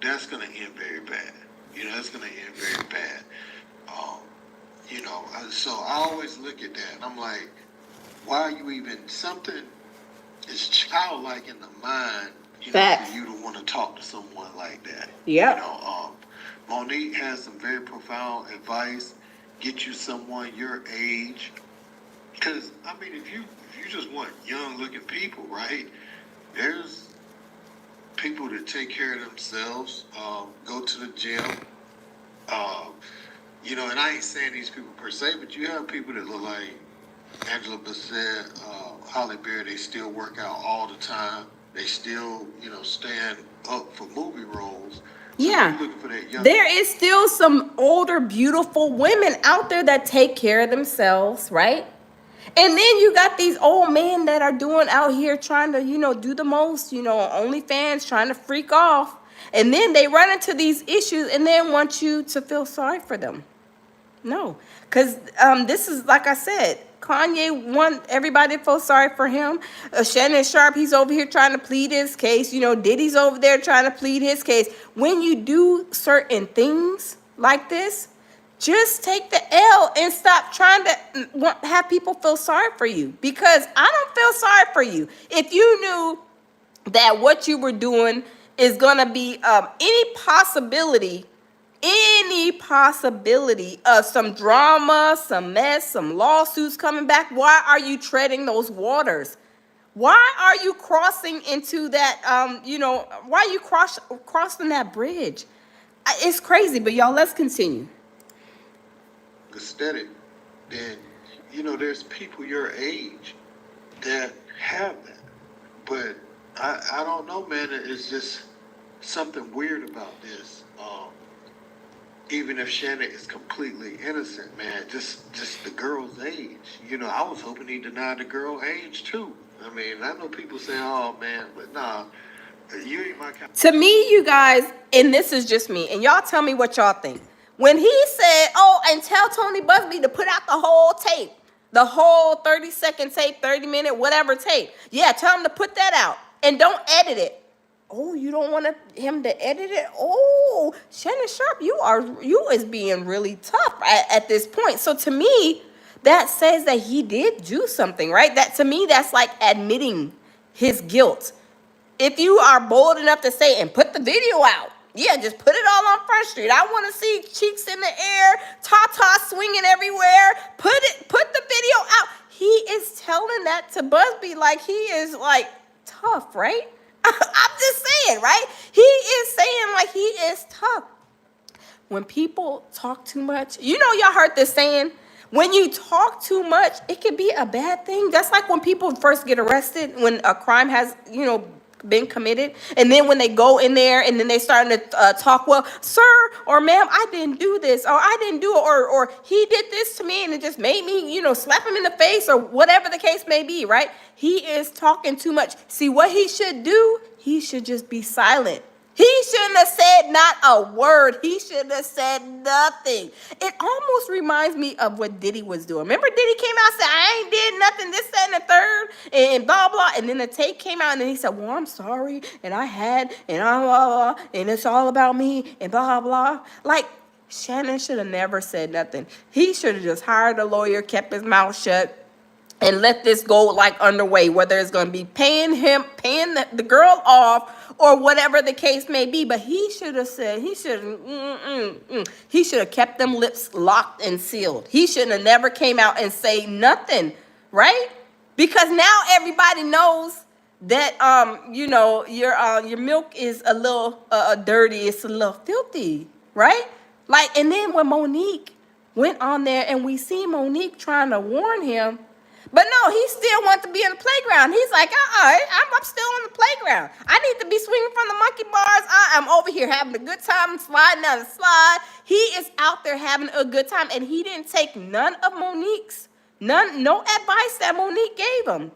that's going to end very bad. That's going to end very bad. So I always look at that and I'm like, why are you even, something is childlike in the mind for you to want to talk to someone like that. Yeah. Monique has some very profound advice. Get you someone your age. Because, if you just want young-looking people, right? There's people that take care of themselves, go to the gym. And I ain't saying these people per se, but you have people that look like Angela Bassett, Holly Berry. They still work out all the time. They still, stand up for movie roles. So yeah. Looking for that young... There is still some older, beautiful women out there that take care of themselves, right? And then you got these old men that are doing out here trying to, do the most, OnlyFans, trying to freak off. And then they run into these issues and then want you to feel sorry for them. No, because this is, like I said, Kanye want everybody to feel sorry for him. Shannon Sharpe, he's over here trying to plead his case. You know, Diddy's over there trying to plead his case. When you do certain things like this, just take the L and stop trying to have people feel sorry for you, because I don't feel sorry for you. If you knew that what you were doing is going to be any possibility of some drama, some mess, some lawsuits coming back, why are you treading those waters? Why are you crossing into that, why are you crossing that bridge? It's crazy, but y'all, let's continue. Aesthetic, then, there's people your age that have that. But I don't know, man. It's just something weird about this. Even if Shannon is completely innocent, man, just the girl's age. I was hoping he denied the girl age too. I mean, I know people say, "Oh man," but nah, you ain't my kind. To me, you guys, and this is just me, and y'all tell me what y'all think. When he said, "Oh, and tell Tony Busby to put out the whole tape, the whole 30-second tape, 30-minute, whatever tape," yeah, tell him to put that out and don't edit it. Oh, you don't want him to edit it? Oh, Shannon Sharpe, you is being really tough at this point. So to me, that says that he did do something, right? That, to me, that's like admitting his guilt. If you are bold enough to say, and put the video out, yeah, just put it all on Front Street. I want to see cheeks in the air, ta-ta swinging everywhere. Put the video out. He is telling that to Busby like he is like tough, right? I'm just saying, right? He is saying like he is tough. When people talk too much, y'all heard this saying, when you talk too much, it can be a bad thing. That's like when people first get arrested, when a crime has, been committed, and then when they go in there and then they starting to talk, well, sir or ma'am, I didn't do this, or I didn't do it, or he did this to me and it just made me, slap him in the face, or whatever the case may be, right? He is talking too much. See, what he should do, he should just be silent. He shouldn't have said not a word. He shouldn't have said nothing. It almost reminds me of what Diddy was doing. Remember, Diddy came out and said, I ain't did nothing, this, that, and the third, and blah, blah. And then the tape came out, and then he said, well, I'm sorry, and I had, and blah, blah, blah, and it's all about me, and blah, blah. Like, Shannon should have never said nothing. He should have just hired a lawyer, kept his mouth shut, and let this go like underway, whether it's going to be paying the girl off, or whatever the case may be. But he should have said, he should have kept them lips locked and sealed. He shouldn't have never came out and say nothing, right? Because now everybody knows that your milk is a little dirty, it's a little filthy, right? Like, and then when Monique went on there and we see Monique trying to warn him, but no, he still wants to be in the playground. He's like, I'm still on the playground. I need to be swinging from the monkey bars. I'm over here having a good time, sliding down the slide. He is out there having a good time, and he didn't take none of Monique's, no advice that Monique gave him.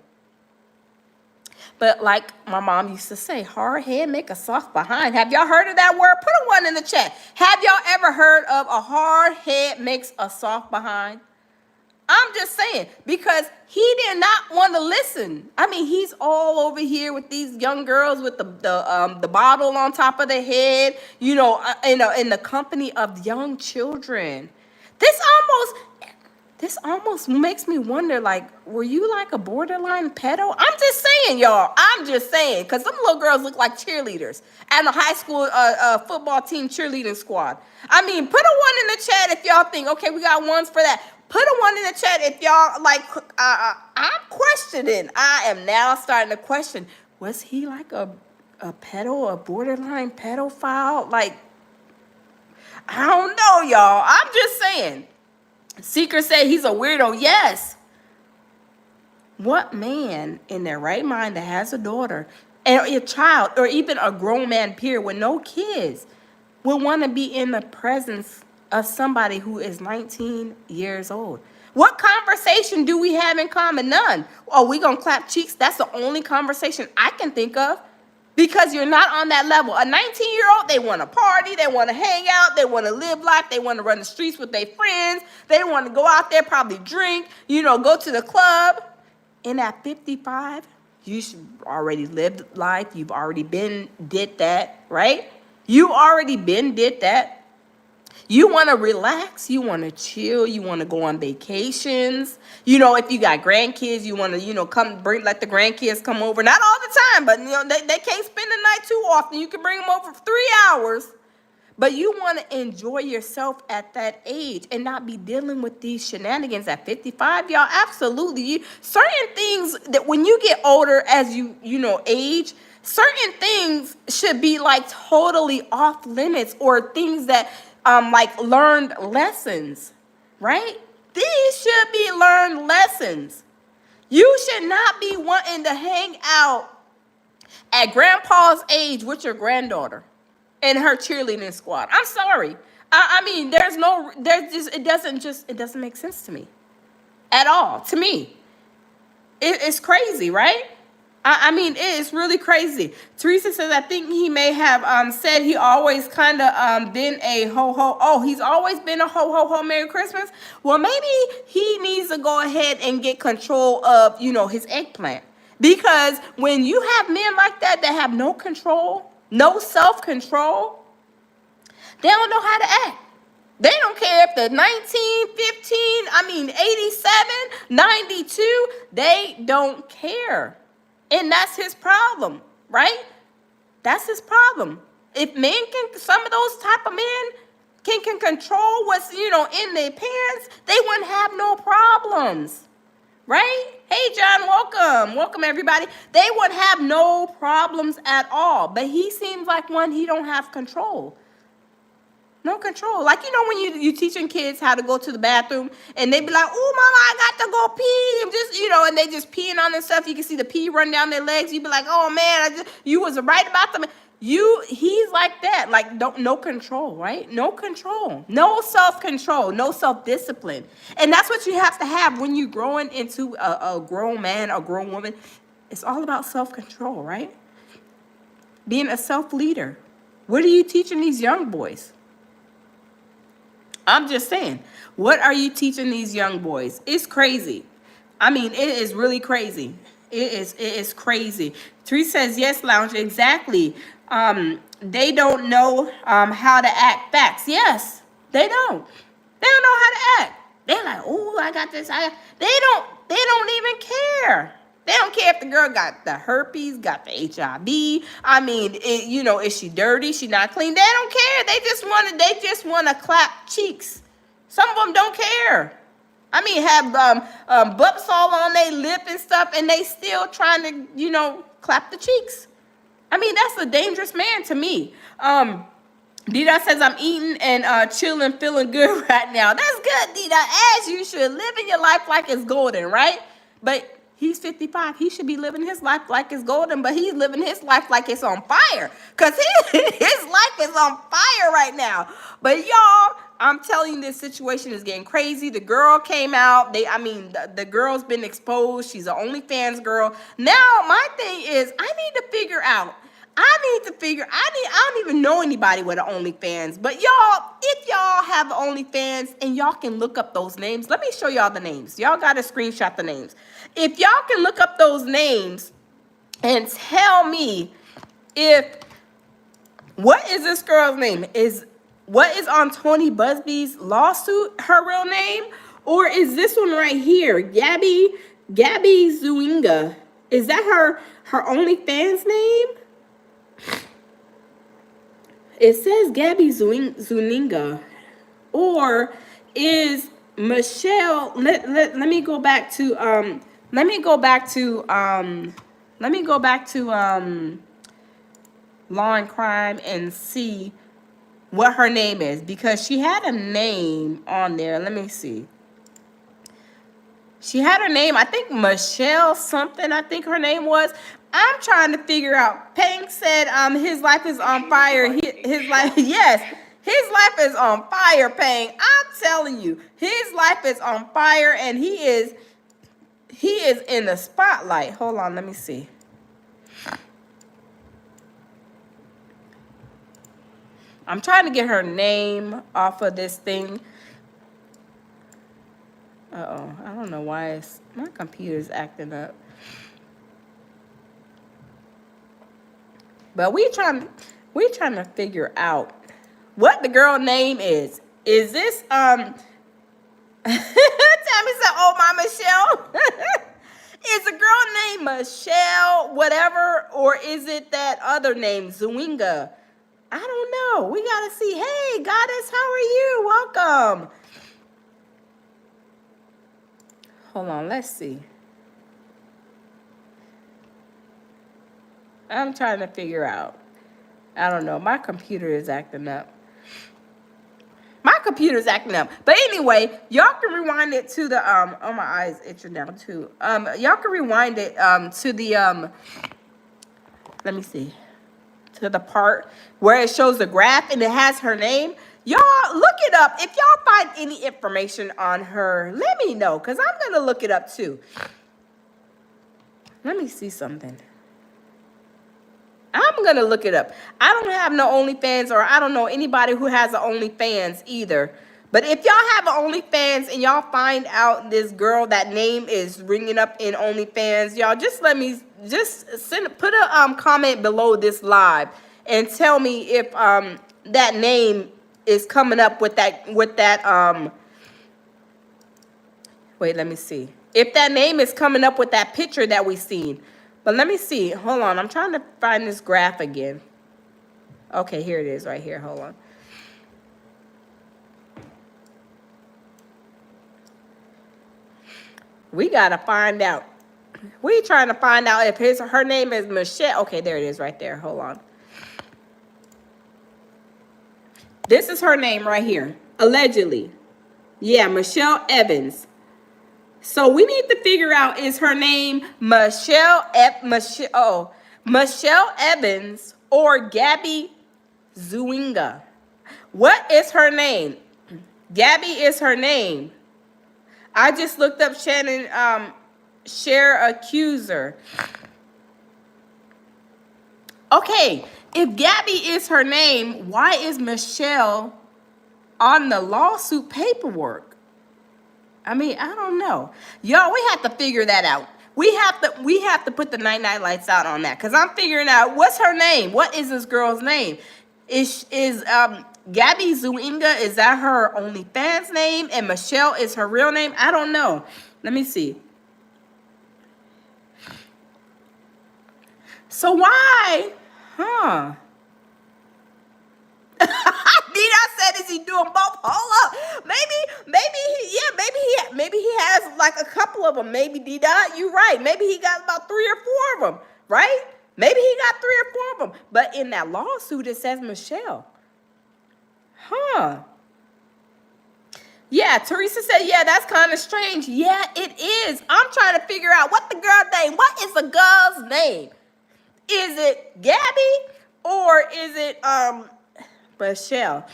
But like my mom used to say, hard head make a soft behind. Have y'all heard of that word? Put a one in the chat. Have y'all ever heard of a hard head makes a soft behind? I'm just saying, because he did not want to listen. I mean, he's all over here with these young girls with the bottle on top of their head, in the company of young children. This almost makes me wonder, like, were you like a borderline pedo? I'm just saying, y'all. I'm just saying, because some little girls look like cheerleaders at a high school football team cheerleading squad. I mean, put a one in the chat if y'all think, okay, we got ones for that. Put a one in the chat if y'all, like, I'm questioning. I am now starting to question, was he like a pedo, a borderline pedophile? Like, I don't know, y'all. I'm just saying. Seeker said he's a weirdo. Yes. What man in their right mind that has a daughter and a child, or even a grown man period with no kids, would want to be in the presence of somebody who is 19 years old? What conversation do we have in common? None. Oh, we gonna clap cheeks? That's the only conversation I can think of. because you're not on that level. A 19-year-old, they want to party, they want to hang out, they want to live life, they want to run the streets with their friends, they want to go out there, probably drink, go to the club. And at 55, you should already lived life. You've already did that, right? You already did that. You want to relax, you want to chill, you want to go on vacations. If you got grandkids, you want to, let the grandkids come over. Not all the time, but they can't spend the night too often. You can bring them over for 3 hours. But you want to enjoy yourself at that age and not be dealing with these shenanigans at 55, y'all. Absolutely. Certain things that when you get older, as you age, certain things should be like totally off limits, or things that like learned lessons, right? These should be learned lessons. You should not be wanting to hang out at grandpa's age with your granddaughter and her cheerleading squad. I'm sorry. I mean, it doesn't make sense to me at all. To me, it's crazy, right? I mean, it is really crazy. Teresa says, I think he may have said he always kind of been a ho-ho. Oh, he's always been a ho-ho-ho Merry Christmas. Well, maybe he needs to go ahead and get control of, his eggplant. Because when you have men like that have no control, no self-control, they don't know how to act. They don't care if they're 19, 15, 87, 92. They don't care. And that's his problem, right? That's his problem. If some of those type of men can control what's, in their pants, they wouldn't have no problems, right? Hey, John, welcome. Welcome, everybody. They wouldn't have no problems at all. But he seems like one, he don't have control. No control. Like, when you teaching kids how to go to the bathroom and they be like, oh, mama, I got to go pee. And just, and they just peeing on themselves. You can see the pee run down their legs. You be like, oh, man, you was right about them. He's like that. Like, no control, right? No control. No self-control. No self-discipline. And that's what you have to have when you're growing into a grown man or grown woman. It's all about self-control, right? Being a self-leader. What are you teaching these young boys? I'm just saying, what are you teaching these young boys? It's crazy. It is really crazy. It is crazy. Teresa says, yes, Lounge, exactly. They don't know how to act. Facts. Yes, they don't. They don't know how to act. They're like, oh, I got this. They don't even care. They don't care if the girl got the herpes, got the HIV. Is she dirty? She not clean? They don't care. They just want to clap cheeks. Some of them don't care. Have bumps all on their lip and stuff, and they still trying to, clap the cheeks. That's a dangerous man to me. Dida says, I'm eating and chilling, feeling good right now. That's good, Dida. As you should, living your life like it's golden, right? But he's 55. He should be living his life like it's golden, but he's living his life like it's on fire. Because his life is on fire right now. But y'all, I'm telling you, this situation is getting crazy. The girl came out. The girl's been exposed. She's an OnlyFans girl. Now, my thing is, I need to figure out. I don't even know anybody with an OnlyFans. But y'all, if y'all have OnlyFans and y'all can look up those names, let me show y'all the names. Y'all got to screenshot the names. If y'all can look up those names and tell me what is this girl's name? What is on Tony Busby's lawsuit her real name? Or is this one right here, Gabby Zuinga? Is that her OnlyFans name? It says Gabby Zuninga. Or is Michelle, let me go back to Law and Crime and see what her name is, because she had a name on there. Let me see. She had her name, I think Michelle something, I think her name was. I'm trying to figure out. Pang said his life is on fire. His life, yes, his life is on fire, Pang. I'm telling you, his life is on fire, and he is in the spotlight. Hold on, let me see. I'm trying to get her name off of this thing. Uh-oh. I don't know why my computer's acting up. But we trying to figure out what the girl name is. Is this Tammy said, "Oh, my Michelle." Is a girl named Michelle whatever, or is it that other name, Zwinga? I don't know. We gotta see. Hey, Goddess, how are you? Welcome. Hold on, let's see. I'm trying to figure out. I don't know. My computer is acting up. But anyway, y'all can rewind it to the oh, my eyes itching now too. Y'all can rewind it to the let me see. To the part where it shows the graph and it has her name. Y'all look it up. If y'all find any information on her, let me know, because I'm gonna look it up too. Let me see something. I'm going to look it up. I don't have no OnlyFans, or I don't know anybody who has an OnlyFans either. But if y'all have an OnlyFans and y'all find out this girl, that name is ringing up in OnlyFans, y'all just let me, put a comment below this live and tell me if that name is coming up with that, wait, let me see. If that name is coming up with that picture that we seen. But let me see. Hold on. I'm trying to find this graph again. Okay, here it is right here. Hold on. We got to find out. We trying to find out if her name is Michelle. Okay, there it is right there. Hold on. This is her name right here. Allegedly. Yeah, Michelle Evans. So we need to figure out, is her name Michelle Evans or Gabby Zwinga? What is her name? Gabby is her name. I just looked up Shannon share Accuser. Okay, if Gabby is her name, why is Michelle on the lawsuit paperwork? I mean, I don't know. Y'all, we have to figure that out. We have to put the night lights out on that, because I'm figuring out what's her name. What is this girl's name? Is Gabby Zwinga, is that her OnlyFans name, and Michelle is her real name? I don't know. Let me see. So why? Huh? Dina said, is he doing both? Hold up. Maybe he has like a couple of them. Maybe Dina, you're right. Maybe he got about 3 or 4 of them, right? Maybe he got 3 or 4 of them. But in that lawsuit, it says Michelle. Huh. Yeah, Teresa said, yeah, that's kind of strange. Yeah, it is. I'm trying to figure out what the girl's name. What is the girl's name? Is it Gabby or is it Michelle?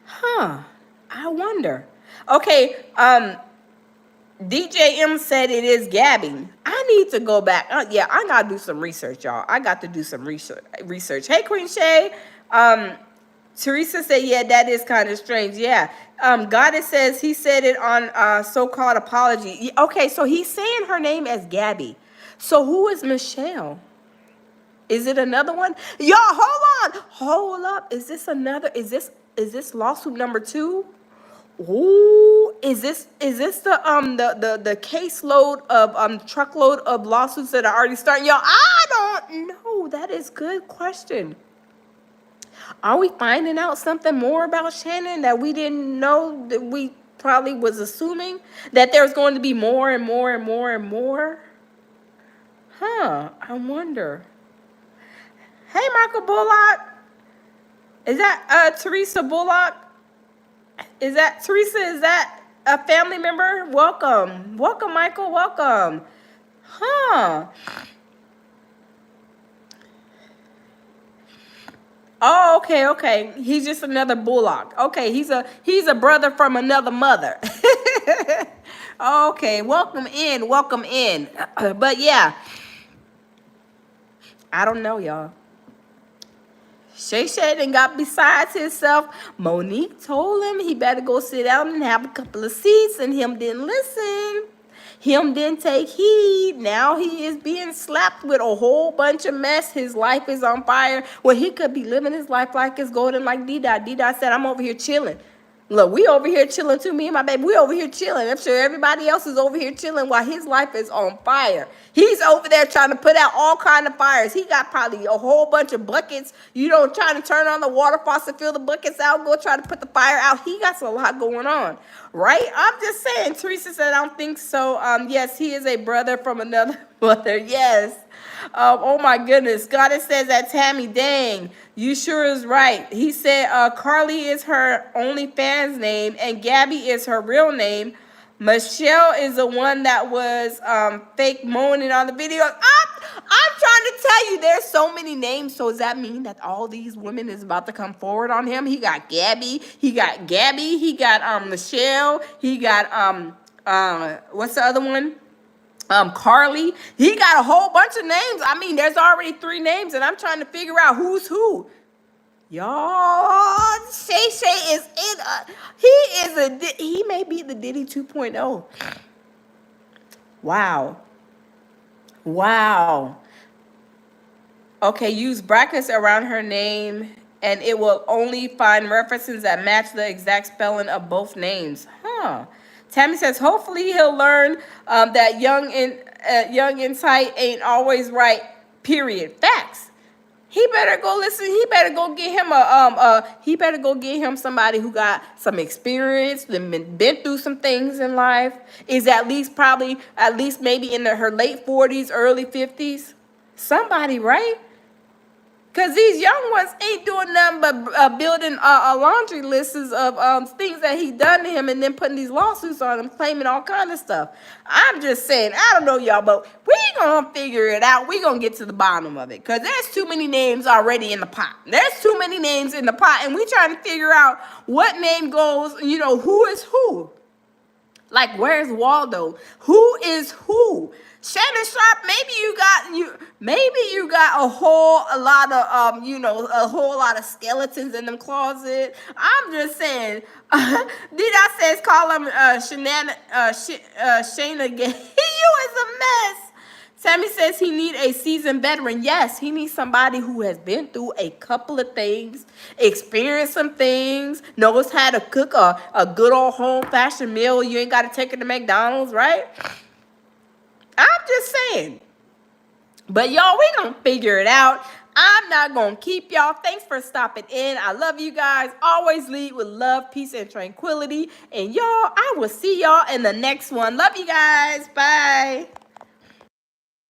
Huh. I wonder. Okay, DJ M said it is Gabby. I need to go back. Yeah, I got to do some research, y'all. I got to do some research. Hey, Queen Shay. Teresa said, yeah, that is kind of strange. Yeah. Goddess says he said it on so-called apology. Okay, so he's saying her name as Gabby. So who is Michelle? Is it another one? Y'all, hold on. Hold up. Is this another? Is this lawsuit number 2? Ooh, is this the caseload of truckload of lawsuits that are already starting? Y'all, I don't know. That is a good question. Are we finding out something more about Shannon that we didn't know, that we probably was assuming that there's going to be more and more and more and more? Huh, I wonder. Hey, Michael Bullock. Is that Teresa Bullock? Is that Teresa? Is that a family member? Welcome. Welcome, Michael. Welcome. Huh. Oh, okay. He's just another Bullock. Okay, he's a brother from another mother. Okay, welcome in. But yeah, I don't know, y'all. Shay Shay done got besides himself. Monique told him he better go sit down and have a couple of seats, and him didn't listen. Him didn't take heed. Now he is being slapped with a whole bunch of mess. His life is on fire. Well, he could be living his life like it's golden, like D-Dot. D-Dot said, I'm over here chilling. Look, we over here chilling too. Me and my baby, we over here chilling. I'm sure everybody else is over here chilling while his life is on fire. He's over there trying to put out all kind of fires. He got probably a whole bunch of buckets. You know, trying to turn on the water faucet, fill the buckets out, go try to put the fire out. He got a lot going on, right? I'm just saying. Teresa said, I don't think so. Yes, he is a brother from another mother. Yes. Oh my goodness. Goddess says that Tammy, dang, you sure is right. He said Carly is her OnlyFans name and Gabby is her real name. Michelle is the one that was fake moaning on the video. I'm trying to tell you, there's so many names. So does that mean that all these women is about to come forward on him? He got Gabby, he got Michelle, he got what's the other one? Carly. He got a whole bunch of names. I mean, there's already 3 names, and I'm trying to figure out who's who. Y'all, Shay Shay is he may be the Diddy 2.0. Wow. Okay, use brackets around her name, and it will only find references that match the exact spelling of both names. Huh. Tammy says, hopefully he'll learn that young and tight ain't always right, period. Facts. He better go listen. He better go get him somebody who got some experience, been through some things in life, is at least maybe in her late 40s, early 50s. Somebody, right? Because these young ones ain't doing nothing but building a laundry list of things that he done to him and then putting these lawsuits on him, claiming all kind of stuff. I'm just saying, I don't know, y'all, but we going to figure it out. We going to get to the bottom of it because there's too many names already in the pot. There's too many names in the pot, and we trying to figure out what name goes, who is who. Like, where's Waldo? Who is who? Shannon Sharpe, maybe you got a whole lot of skeletons in them closet. I'm just saying. D-Dot says call him Shayna Gay. You is a mess. Sammy says he need a seasoned veteran. Yes, he needs somebody who has been through a couple of things, experienced some things, knows how to cook a good old home-fashioned meal. You ain't got to take it to McDonald's, right? I'm just saying. But y'all, we gonna figure it out. I'm not gonna keep y'all. Thanks for stopping in. I love you guys. Always lead with love, peace, and tranquility. And y'all, I will see y'all in the next one. Love you guys. Bye.